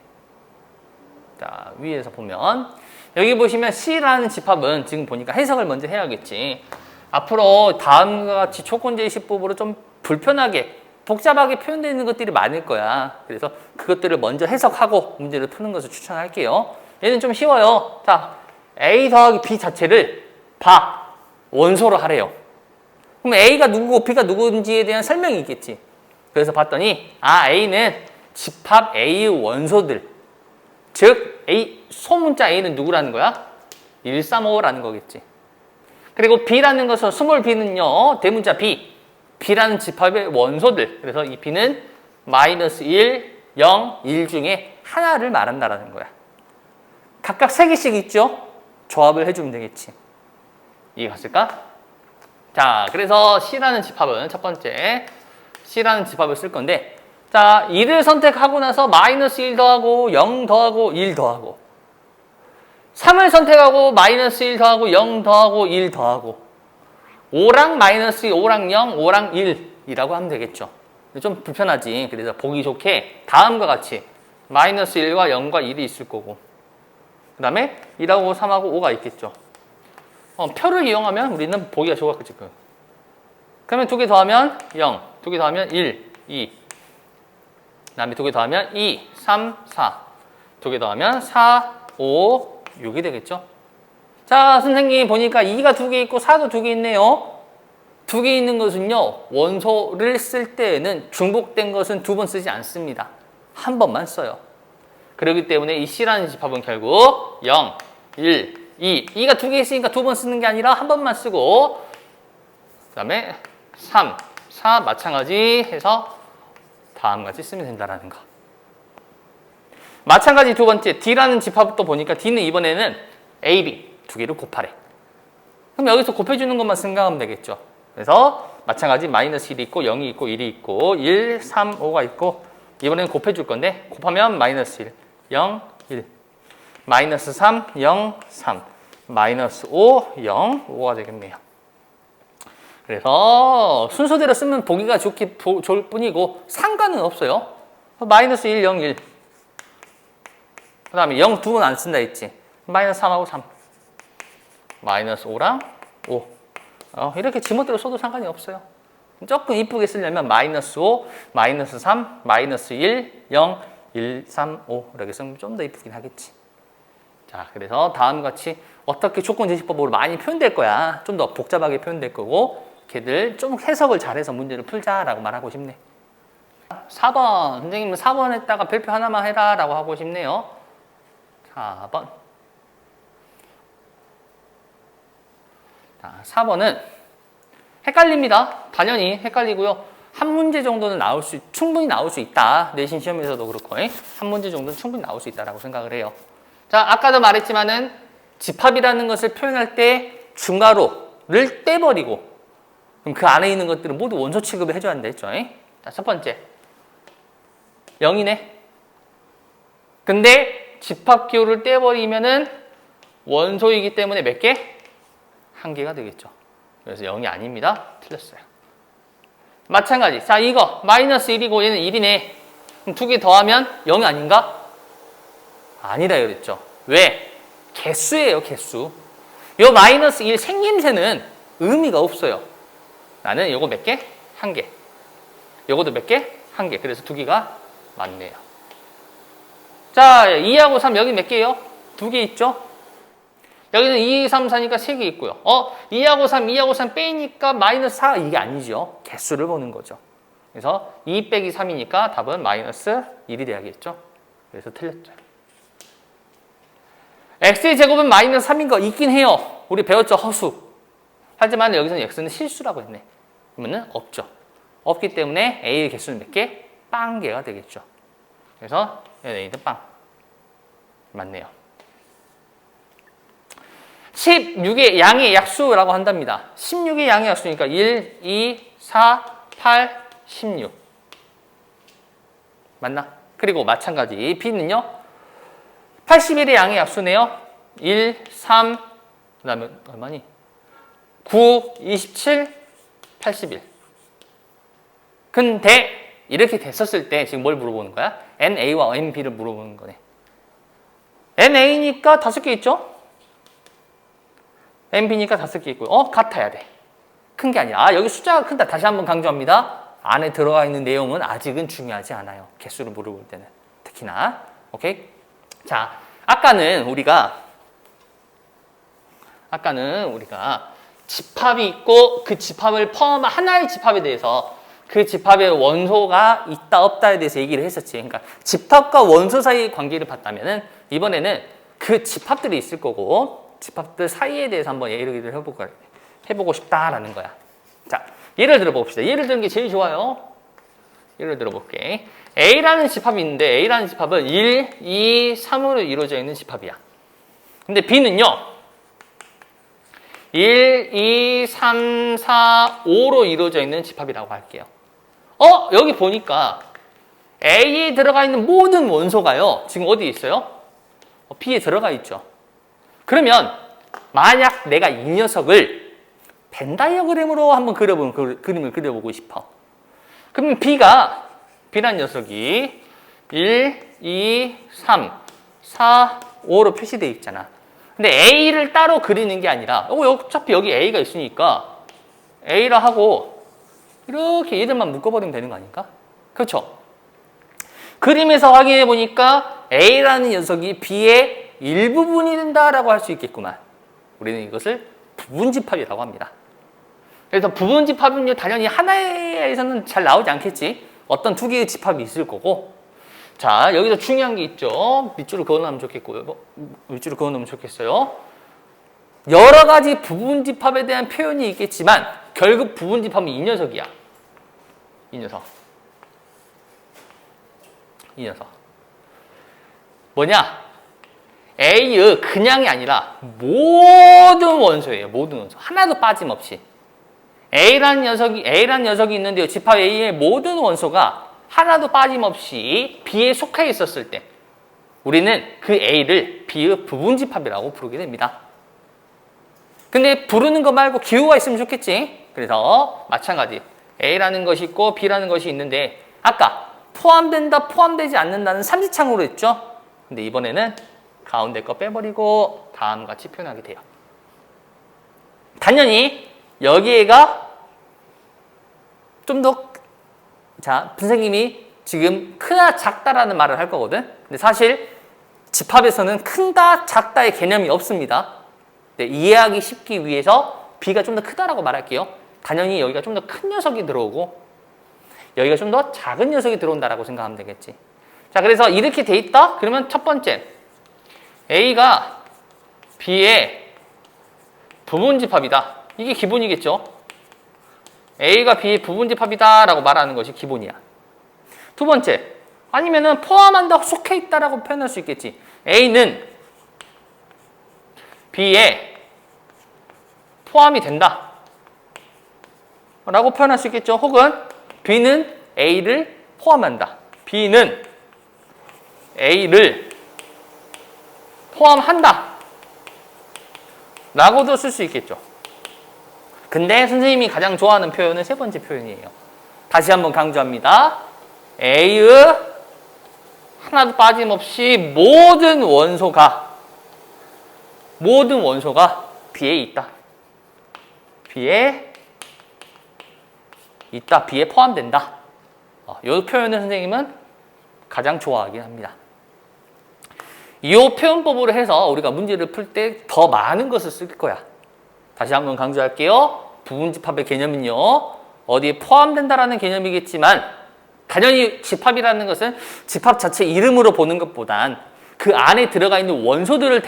자, 위에서 보면 여기 보시면 C라는 집합은 지금 보니까 해석을 먼저 해야겠지. 앞으로 다음과 같이 조건제시법으로 좀 불편하게 복잡하게 표현되어 있는 것들이 많을 거야. 그래서 그것들을 먼저 해석하고 문제를 푸는 것을 추천할게요. 얘는 좀 쉬워요. 자, A 더하기 B 자체를 원소로 하래요. 그럼 A가 누구고 B가 누구인지에 대한 설명이 있겠지. 그래서 봤더니 A는 집합 A의 원소들. 즉 소문자 A는 누구라는 거야? 135라는 거겠지. 그리고 B라는 것은 스몰 b는요. 대문자 B라는 집합의 원소들. 그래서 이 B는 마이너스 1, 0, 1 중에 하나를 말한다라는 거야. 각각 3개씩 있죠? 조합을 해주면 되겠지. 이해가 갔을까? 자, 그래서 C라는 집합은 첫 번째 C라는 집합을 쓸 건데 자, 2를 선택하고 나서 마이너스 1 더하고 0 더하고 1 더하고 3을 선택하고 마이너스 1 더하고 0 더하고 1 더하고 5랑 마이너스 5랑 0, 5랑 1이라고 하면 되겠죠. 좀 불편하지. 그래서 보기 좋게 다음과 같이 마이너스 1과 0과 1이 있을 거고 그 다음에 1하고 3하고 5가 있겠죠. 표를 이용하면 우리는 보기가 좋았겠지. 그러면 2개 더하면 0, 2개 더하면 1, 2 그 다음에 2개 더하면 2, 3, 4. 2개 더하면 4, 5, 6이 되겠죠. 자, 선생님 보니까 2가 2개 있고 4도 2개 있네요. 2개 있는 것은요, 원소를 쓸 때에는 중복된 것은 2번 쓰지 않습니다. 한 번만 써요. 그렇기 때문에 이 C라는 집합은 결국 0, 1, 2. 2가 2개 있으니까 2번 쓰는 게 아니라 한 번만 쓰고, 그 다음에 3, 4 마찬가지 해서 다음같이 쓰면 된다는 거. 마찬가지 두 번째 D라는 집합도 보니까 D는 이번에는 A, B 두 개를 곱하래. 그럼 여기서 곱해주는 것만 생각하면 되겠죠. 그래서 마찬가지 마이너스 1이 있고 0이 있고 1이 있고 1, 3, 5가 있고 이번에는 곱해줄 건데 곱하면 마이너스 1, 0, 1 마이너스 3, 0, 3 마이너스 5, 0, 5가 되겠네요. 그래서 순서대로 쓰면 보기가 좋을 뿐이고 상관은 없어요. 마이너스 1, 0, 1 그 다음에 0 두 번 안 쓴다 했지. 마이너스 3하고 3 마이너스 5랑 5 이렇게 지멋대로 써도 상관이 없어요. 조금 이쁘게 쓰려면 마이너스 5, 마이너스 3, 마이너스 1, 0, 1, 3, 5 이렇게 쓰면 좀 더 이쁘긴 하겠지. 자, 그래서 다음같이 어떻게 조건제시법으로 많이 표현될 거야. 좀 더 복잡하게 표현될 거고 걔들 좀 해석을 잘해서 문제를 풀자라고 말하고 싶네. 4번 선생님은 4번 했다가 별표 하나만 해라 라고 하고 싶네요. 4번. 자, 4번은 헷갈립니다. 당연히 헷갈리고요. 한 문제 정도는 충분히 나올 수 있다. 내신 시험에서도 그렇고 한 문제 정도는 충분히 나올 수 있다라고 생각을 해요. 자, 아까도 말했지만은 집합이라는 것을 표현할 때 중괄호를 떼버리고 그럼 그 안에 있는 것들은 모두 원소 취급을 해줘야 한다 했죠. 자, 첫 번째 0이네. 근데 집합 기호를 떼버리면은 원소이기 때문에 몇 개? 한 개가 되겠죠. 그래서 0이 아닙니다. 틀렸어요. 마찬가지. 자, 이거 마이너스 1이고 얘는 1이네. 그럼 2개 더하면 0이 아닌가? 아니다 그랬죠. 왜? 개수예요, 개수. 요 마이너스 1 생김새는 의미가 없어요. 나는 요거 몇 개? 한 개. 요거도 몇 개? 한 개. 그래서 2개가 맞네요. 자, 2하고 3 여기 몇 개예요? 2개 있죠? 여기는 2, 3, 4니까 3개 있고요. 2하고 3, 2하고 3 빼니까 마이너스 4 이게 아니죠. 개수를 보는 거죠. 그래서 2 빼기 3이니까 답은 마이너스 1이 돼야겠죠. 그래서 틀렸죠. x의 제곱은 마이너스 3인 거 있긴 해요. 우리 배웠죠, 허수. 하지만 여기서는 x는 실수라고 했네. 그러면은 없죠. 없기 때문에 a의 개수는 몇 개? 빵 개가 되겠죠. 그래서 a는 빵. 맞네요. 16의 양의 약수라고 한답니다. 16의 양의 약수니까 1, 2, 4, 8, 16. 맞나? 그리고 마찬가지 b는요. 81의 양의 약수네요. 1, 3, 그 다음에 얼마니? 9, 27, 81. 근데 이렇게 됐었을 때 지금 뭘 물어보는 거야? NA와 NB를 물어보는 거네. NA니까 5개 있죠? NB니까 5개 있고요. 같아야 돼. 큰 게 아니라. 여기 숫자가 큰다. 다시 한번 강조합니다. 안에 들어가 있는 내용은 아직은 중요하지 않아요. 개수를 물어볼 때는. 특히나. 오케이? 자, 아까는 우리가 집합이 있고 그 집합을 포함한 하나의 집합에 대해서 그 집합의 원소가 있다 없다에 대해서 얘기를 했었지. 그러니까 집합과 원소 사이의 관계를 봤다면은 이번에는 그 집합들이 있을 거고 집합들 사이에 대해서 한번 얘기를 해보고 싶다라는 거야. 자, 예를 들어 봅시다. 예를 드는 게 제일 좋아요. 예를 들어 볼게. A라는 집합이 있는데 A라는 집합은 1, 2, 3으로 이루어져 있는 집합이야. 근데 B는요. 1, 2, 3, 4, 5로 이루어져 있는 집합이라고 할게요. 여기 보니까 A에 들어가 있는 모든 원소가요. 지금 어디에 있어요? B에 들어가 있죠. 그러면 만약 내가 이 녀석을 벤 다이어그램으로 한번 그림을 그려보고 싶어. 그러면 B라는 녀석이 1, 2, 3, 4, 5로 표시되어 있잖아. 근데 A를 따로 그리는 게 아니라 어차피 여기 A가 있으니까 A라 하고 이렇게 얘들만 묶어버리면 되는 거 아닐까? 그렇죠? 그림에서 확인해 보니까 A라는 녀석이 B의 일부분이 된다라고 할 수 있겠구만. 우리는 이것을 부분집합이라고 합니다. 그래서 부분집합은요, 당연히 하나에서는 잘 나오지 않겠지. 어떤 두 개의 집합이 있을 거고. 자, 여기서 중요한 게 있죠. 밑줄을 그어놓으면 좋겠고요. 밑줄을 그어놓으면 좋겠어요. 여러 가지 부분집합에 대한 표현이 있겠지만 결국 부분집합은 이 녀석이야. 이 녀석. 이 녀석. 뭐냐? A의 그냥이 아니라 모든 원소예요. 모든 원소. 하나도 빠짐없이. A라는 녀석이 있는데요. 집합 A의 모든 원소가 하나도 빠짐없이 B에 속해 있었을 때 우리는 그 A를 B의 부분집합이라고 부르게 됩니다. 근데 부르는 거 말고 기호가 있으면 좋겠지. 그래서 마찬가지 A라는 것이 있고 B라는 것이 있는데 아까 포함된다, 포함되지 않는다는 삼지창으로 했죠. 근데 이번에는 가운데 거 빼버리고 다음과 같이 표현하게 돼요. 당연히 여기에가 좀 더, 자, 선생님이 지금 크다, 작다라는 말을 할 거거든. 근데 사실 집합에서는 큰다, 작다의 개념이 없습니다. 네, 이해하기 쉽기 위해서 B가 좀 더 크다라고 말할게요. 당연히 여기가 좀 더 큰 녀석이 들어오고 여기가 좀 더 작은 녀석이 들어온다라고 생각하면 되겠지. 자, 그래서 이렇게 돼 있다? 그러면 첫 번째, A가 B의 부분집합이다. 이게 기본이겠죠. A가 B의 부분집합이다 라고 말하는 것이 기본이야. 두 번째, 아니면은 포함한다, 속해 있다라고 표현할 수 있겠지. A는 B에 포함이 된다 라고 표현할 수 있겠죠. 혹은 B는 A를 포함한다. B는 A를 포함한다 라고도 쓸 수 있겠죠. 근데 선생님이 가장 좋아하는 표현은 세 번째 표현이에요. 다시 한번 강조합니다. A의 하나도 빠짐없이 모든 원소가 B에 있다. B에 있다. B에 포함된다. 이 표현을 선생님은 가장 좋아하긴 합니다. 이 표현법으로 해서 우리가 문제를 풀 때 더 많은 것을 쓸 거야. 다시 한번 강조할게요. 부분집합의 개념은요, 어디에 포함된다라는 개념이겠지만 당연히 집합이라는 것은 집합 자체 이름으로 보는 것보단 그 안에 들어가 있는 원소들을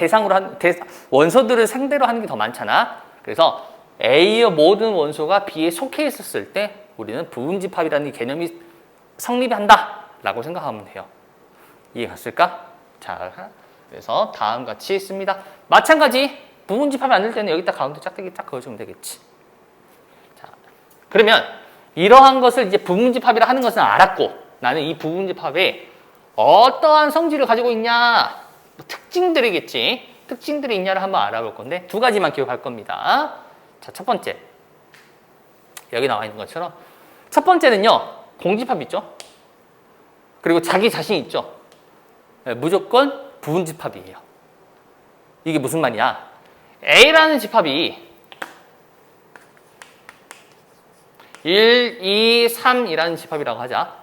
원소들을 상대로 하는 게 더 많잖아. 그래서 A의 모든 원소가 B에 속해 있었을 때 우리는 부분집합이라는 개념이 성립한다 라고 생각하면 돼요. 이해갔을까? 자, 그래서 다음 같이 있습니다. 마찬가지 부분집합이 안 될 때는 여기다 가운데 짝대기 딱 그어주면 되겠지. 자, 그러면 이러한 것을 이제 부분집합이라 하는 것은 알았고 나는 이 부분집합에 어떠한 성질을 가지고 있냐, 특징들이겠지. 특징들이 있냐를 한번 알아볼 건데 두 가지만 기억할 겁니다. 자, 첫 번째, 여기 나와 있는 것처럼 첫 번째는요, 공집합 있죠. 그리고 자기 자신 있죠. 무조건 부분집합이에요. 이게 무슨 말이야? A라는 집합이 1, 2, 3이라는 집합이라고 하자.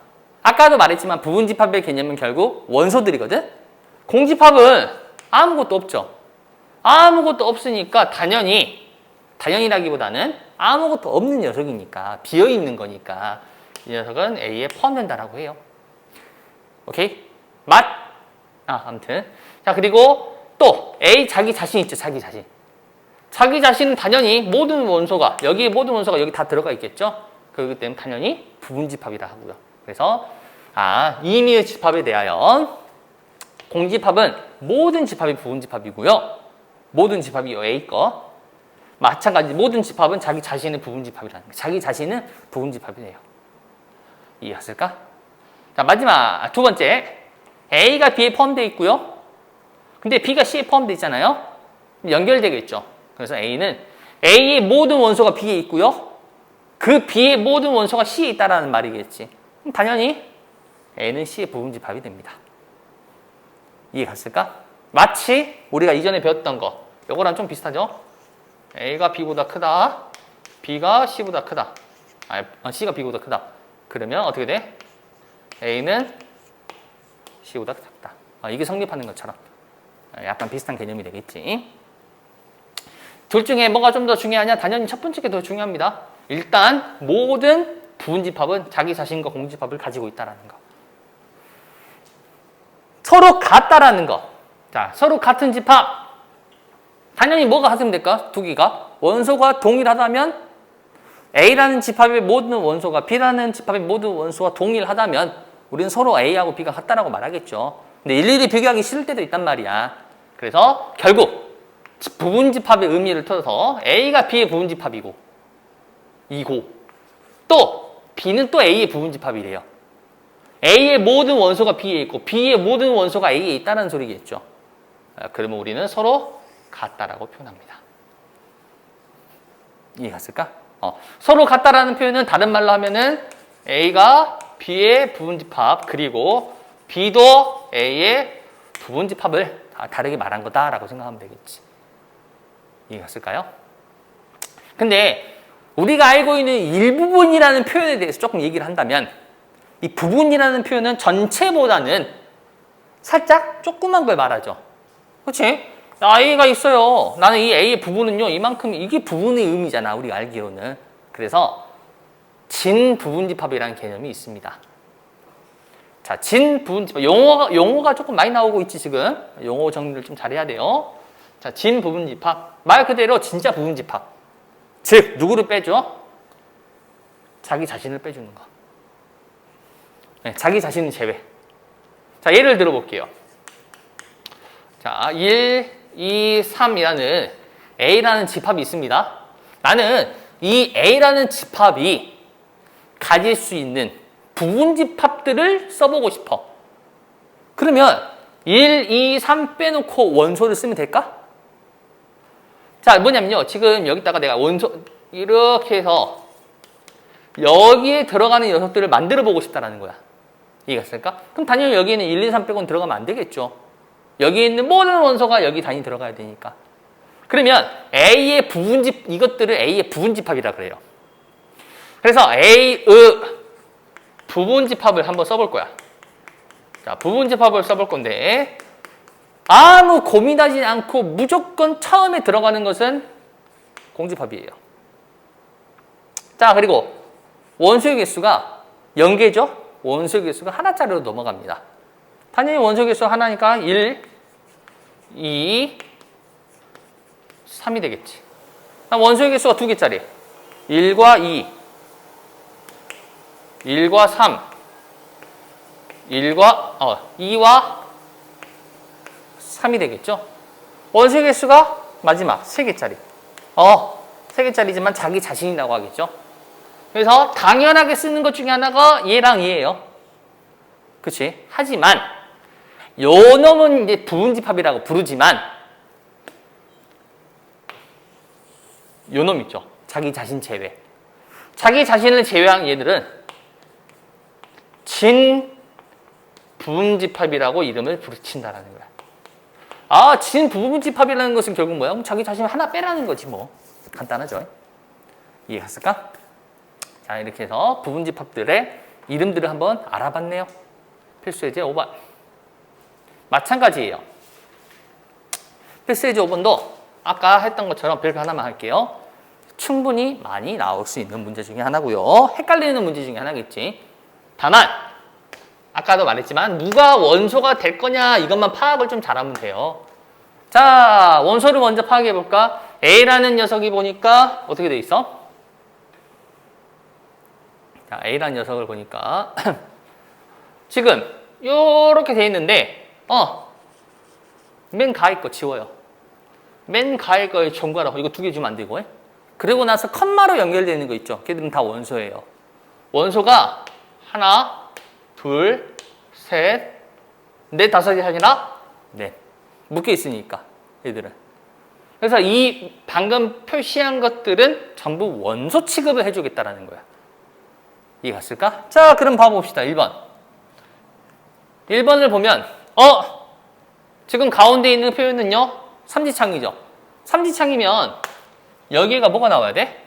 아까도 말했지만 부분집합의 개념은 결국 원소들이거든. 공집합은 아무것도 없죠. 아무것도 없으니까 당연히라기보다는 아무것도 없는 녀석이니까, 비어있는 거니까 이 녀석은 A에 포함된다라고 해요. 오케이? 아무튼. 자, 그리고 또 A 자기 자신 있죠. 자기 자신. 자기 자신은 당연히 모든 원소가 여기 다 들어가 있겠죠. 그렇기 때문에 당연히 부분집합이라 하고요. 그래서 이미의 집합에 대하여 공집합은 모든 집합이 부분집합이고요. 모든 집합이 A 거. 마찬가지 모든 집합은 자기 자신의 부분집합이라는 거예요. 자기 자신은 부분집합이래요. 이해하실까? 자, 마지막 두 번째, A가 B에 포함되어 있고요. 근데 B가 C에 포함되어 있잖아요. 연결되겠죠. 그래서 A의 모든 원소가 B에 있고요. 그 B의 모든 원소가 C에 있다라는 말이겠지. 당연히 A는 C의 부분집합이 됩니다. 이해갔을까? 마치 우리가 이전에 배웠던 거, 요거랑 좀 비슷하죠? A가 B보다 크다. B가 C보다 크다. C가 B보다 크다. 그러면 어떻게 돼? A는 C보다 작다. 이게 성립하는 것처럼 약간 비슷한 개념이 되겠지. 둘 중에 뭐가 좀 더 중요하냐? 당연히 첫 번째 게 더 중요합니다. 일단 모든 부분집합은 자기 자신과 공집합을 가지고 있다는 거. 서로 같다라는 거. 자, 서로 같은 집합. 당연히 뭐가 같으면 될까? 두 개가 원소가 동일하다면 A라는 집합의 모든 원소가 B라는 집합의 모든 원소가 동일하다면 우리는 서로 A하고 B가 같다라고 말하겠죠. 근데 일일이 비교하기 싫을 때도 있단 말이야. 그래서 결국 부분집합의 의미를 틀어서 A가 B의 부분집합이고 이고 또 B는 또 A의 부분집합이래요. A의 모든 원소가 B에 있고 B의 모든 원소가 A에 있다는 소리겠죠. 그러면 우리는 서로 같다라고 표현합니다. 이해갔을까? 서로 같다라는 표현은 다른 말로 하면은 A가 B의 부분집합 그리고 B도 A의 부분집합을 다르게 말한 거다라고 생각하면 되겠지. 이해갔을까요? 근데 우리가 알고 있는 일부분이라는 표현에 대해서 조금 얘기를 한다면 이 부분이라는 표현은 전체보다는 살짝 조그만 걸 말하죠. 그렇지? A가 있어요. 나는 이 A의 부분은요, 이만큼, 이게 부분의 의미잖아, 우리가 알기로는. 그래서 진부분집합이라는 개념이 있습니다. 자, 진부분집합. 용어가 조금 많이 나오고 있지, 지금. 용어 정리를 좀 잘해야 돼요. 자, 진부분집합. 말 그대로 진짜 부분집합. 즉, 누구를 빼줘? 자기 자신을 빼주는 거. 네, 자기 자신은 제외. 자, 예를 들어볼게요. 자, 1, 2, 3이라는 A라는 집합이 있습니다. 나는 이 A라는 집합이 가질 수 있는 부분집합들을 써보고 싶어. 그러면 1, 2, 3 빼놓고 원소를 쓰면 될까? 자, 뭐냐면요. 지금 여기다가 내가 원소 이렇게 해서 여기에 들어가는 녀석들을 만들어 보고 싶다라는 거야. 이해갔을까? 그럼 당연히 여기에는 1, 2, 3 빼고는 들어가면 안 되겠죠. 여기에 있는 모든 원소가 여기 단위 들어가야 되니까. 그러면 A의 이것들을 A의 부분집합이라 그래요. 그래서 A의 부분집합을 한번 써볼 거야. 자, 부분집합을 써볼 건데 아무 고민하지 않고 무조건 처음에 들어가는 것은 공집합이에요. 자, 그리고 원소의 개수가 0개죠? 원소의 개수가 하나짜리로 넘어갑니다. 당연히 원소 개수 하나니까 1, 2, 3이 되겠지. 원소의 개수가 2개짜리. 1과 2, 1과 3, 2와 3이 되겠죠. 원소의 개수가 마지막 3개짜리. 3개짜리지만 자기 자신이라고 하겠죠. 그래서 당연하게 쓰는 것 중에 하나가 얘랑 얘예요. 그치? 하지만 요 놈은 이제 부분집합이라고 부르지만 요 놈 있죠. 자기 자신 제외. 자기 자신을 제외한 얘들은 진부분집합이라고 이름을 붙인다라는 거야. 아, 진부분집합이라는 것은 결국 뭐야? 자기 자신을 하나 빼라는 거지 뭐. 간단하죠? 이해갔을까? 자, 이렇게 해서 부분집합들의 이름들을 한번 알아봤네요. 필수예제 5번. 마찬가지예요. 필수예제 5번도 아까 했던 것처럼 별표 하나만 할게요. 충분히 많이 나올 수 있는 문제 중에 하나고요. 헷갈리는 문제 중에 하나겠지. 다만 아까도 말했지만 누가 원소가 될 거냐 이것만 파악을 좀 잘하면 돼요. 자, 원소를 먼저 파악해 볼까? A라는 녀석이 보니까 어떻게 돼 있어? 자, A라는 녀석을 보니까 지금 요렇게 돼 있는데 맨 가에 거 지워요. 맨 가에 거에 정과라고 이거 2개 주면 안 되고 그리고 나서 컴마로 연결되어 있는 거 있죠. 걔들은 다 원소예요. 원소가 하나, 둘, 셋, 넷, 5개 아니라 넷. 묶여 있으니까 얘들은. 그래서 이 방금 표시한 것들은 전부 원소 취급을 해주겠다라는 거야. 이해갔을까? 자, 그럼 봐봅시다. 1번. 1번을 보면 지금 가운데 있는 표현은요. 삼지창이죠. 삼지창이면 여기가 뭐가 나와야 돼?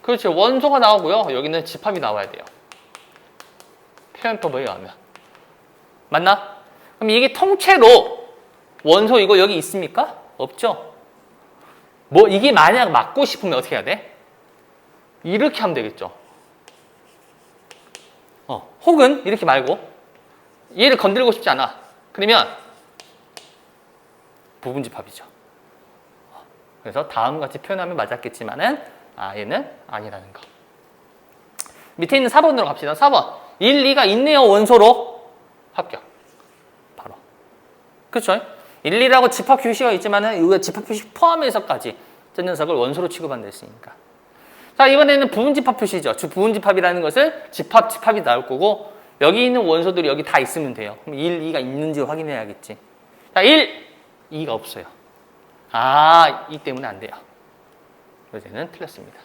그렇죠. 원소가 나오고요. 여기는 집합이 나와야 돼요. 표현법에 의하면. 맞나? 그럼 이게 통째로 원소 이거 여기 있습니까? 없죠? 뭐 이게 만약 맞고 싶으면 어떻게 해야 돼? 이렇게 하면 되겠죠. 혹은 이렇게 말고 얘를 건들고 싶지 않아. 그러면 부분집합이죠. 그래서 다음과 같이 표현하면 맞았겠지만은 얘는 아니라는 거. 밑에 있는 4번으로 갑시다. 4번. 1, 2가 있네요. 원소로. 합격. 바로. 그렇죠? 1, 2라고 집합 표시가 있지만은 이거 집합 표시 포함해서까지 전 녀석을 원소로 취급한다 했으니까. 자, 이번에는 부분집합 표시죠. 부분집합이라는 것은 집합이 나올 거고 여기 있는 원소들이 여기 다 있으면 돼요. 그럼 1, 2가 있는지 확인해야겠지. 자, 1, 2가 없어요. 이 때문에 안 돼요. 그래서 얘는 틀렸습니다.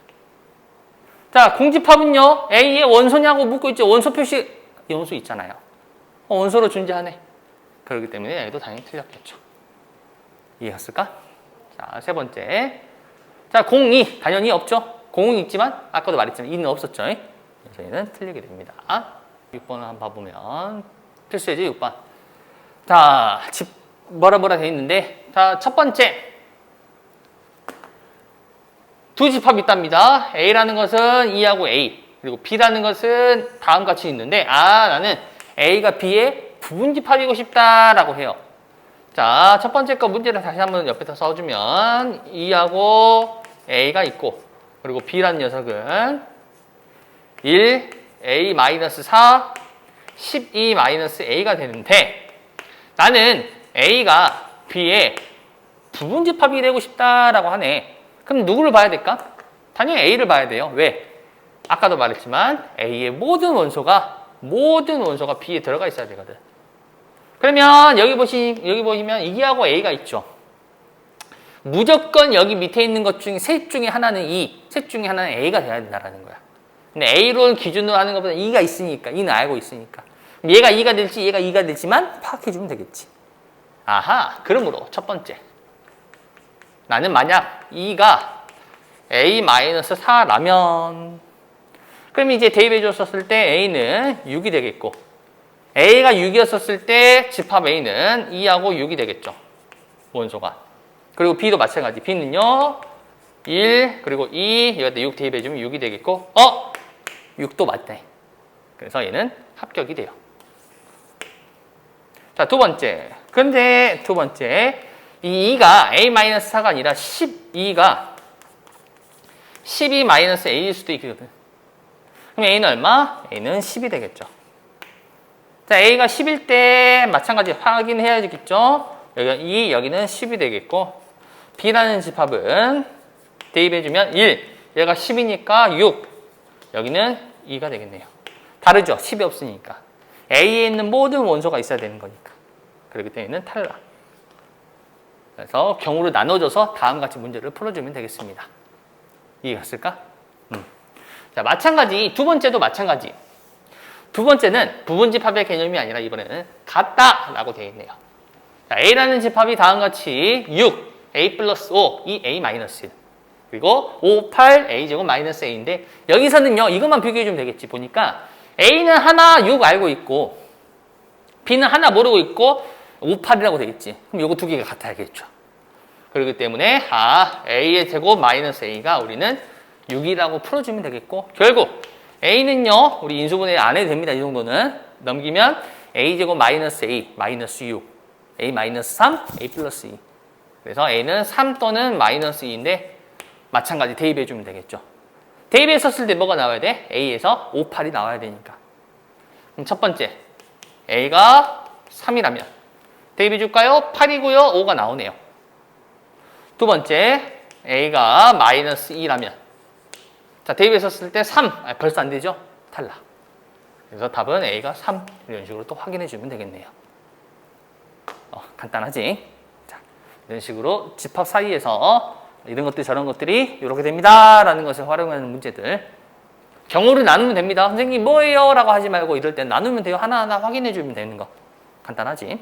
자, 공집합은요. A의 원소냐고 묻고 있죠. 원소 표시, 원소 있잖아요. 원소로 존재하네. 그렇기 때문에 얘도 당연히 틀렸겠죠. 이해했을까? 자, 세 번째. 자, 02. 당연히 없죠. 0은 있지만 아까도 말했지만 2는 없었죠. 그래서 얘는 틀리게 됩니다. 6번을 한번 봐보면 필수예지 6번. 자, 뭐라 돼 있는데 자, 첫 번째. 두 집합이 있답니다. A라는 것은 E하고 A, 그리고 B라는 것은 다음 같이 있는데 나는 A가 B의 부분집합이고 싶다라고 해요. 자, 첫 번째 거 문제를 다시 한번 옆에다 써주면 E하고 A가 있고 그리고 B라는 녀석은 1, A-4, 12-A가 되는데 나는 A가 B의 부분집합이 되고 싶다라고 하네. 그럼 누구를 봐야 될까? 당연히 A를 봐야 돼요. 왜? 아까도 말했지만 A의 모든 원소가 B에 들어가 있어야 되거든. 그러면 여기 보시면 E하고 A가 있죠. 무조건 여기 밑에 있는 것 중에 셋 중에 하나는 셋 중에 하나는 A가 돼야 된다는 거야. 근데 A로 기준으로 하는 것보다 E가 있으니까, E는 알고 있으니까. 얘가 E가 될지 얘가 E가 될지만 파악해주면 되겠지. 그러므로 첫 번째. 나는 만약 E가 A-4라면 그럼 이제 대입해 줬었을 때 A는 6이 되겠고 A가 6이었을 때 집합 A는 2하고 6이 되겠죠. 원소가. 그리고 B도 마찬가지. B는요 1 그리고 2 여기다 6 대입해 주면 6이 되겠고 6도 맞네. 그래서 얘는 합격이 돼요. 자, 두 번째. 근데 두 번째 이 2가 A-4가 아니라 12가 12-A일 수도 있거든. 그럼 A는 얼마? A는 10이 되겠죠. 자, A가 10일 때 마찬가지 확인해야 되겠죠. 여기가 2, 여기는 10이 되겠고 B라는 집합은 대입해주면 1, 얘가 10이니까 6, 여기는 2가 되겠네요. 다르죠? 10이 없으니까. A에 있는 모든 원소가 있어야 되는 거니까. 그렇기 때문에 탈락. 그래서 경우를 나눠줘서 다음같이 문제를 풀어주면 되겠습니다. 이해갔을까? 자, 마찬가지 두 번째도 마찬가지. 두 번째는 부분집합의 개념이 아니라 이번에는 같다라고 되어 있네요. 자, A라는 집합이 다음같이 6, A 플러스 5, 2A 마이너스 1 그리고 5, 8, A제곱 마이너스 A인데 여기서는요 이것만 비교해주면 되겠지. 보니까 A는 하나 6 알고 있고 B는 하나 모르고 있고 5, 8이라고 되겠지. 그럼 요거 두 개가 같아야겠죠. 그렇기 때문에 A의 제곱 마이너스 A가 우리는 6이라고 풀어주면 되겠고 결국 A는요 우리 인수분해 안 해도 됩니다. 이 정도는 넘기면 A제곱 마이너스 A 마이너스 6 A 마이너스 3 A 플러스 2 그래서 A는 3 또는 마이너스 2인데 마찬가지 대입해주면 되겠죠. 대입했었을 때 뭐가 나와야 돼? A에서 5, 8이 나와야 되니까. 그럼 첫 번째 A가 3이라면 대입해줄까요? 8이고요 5가 나오네요. 두 번째 A가 마이너스 2라면 자 대입했었을 때 3 벌써 안 되죠? 탈락. 그래서 답은 A가 3 이런 식으로 또 확인해 주면 되겠네요. 간단하지? 자, 이런 식으로 집합 사이에서 이런 것들 저런 것들이 이렇게 됩니다 라는 것을 활용하는 문제들 경우를 나누면 됩니다. 선생님 뭐예요? 라고 하지 말고 이럴 때 나누면 돼요. 하나하나 확인해 주면 되는 거 간단하지?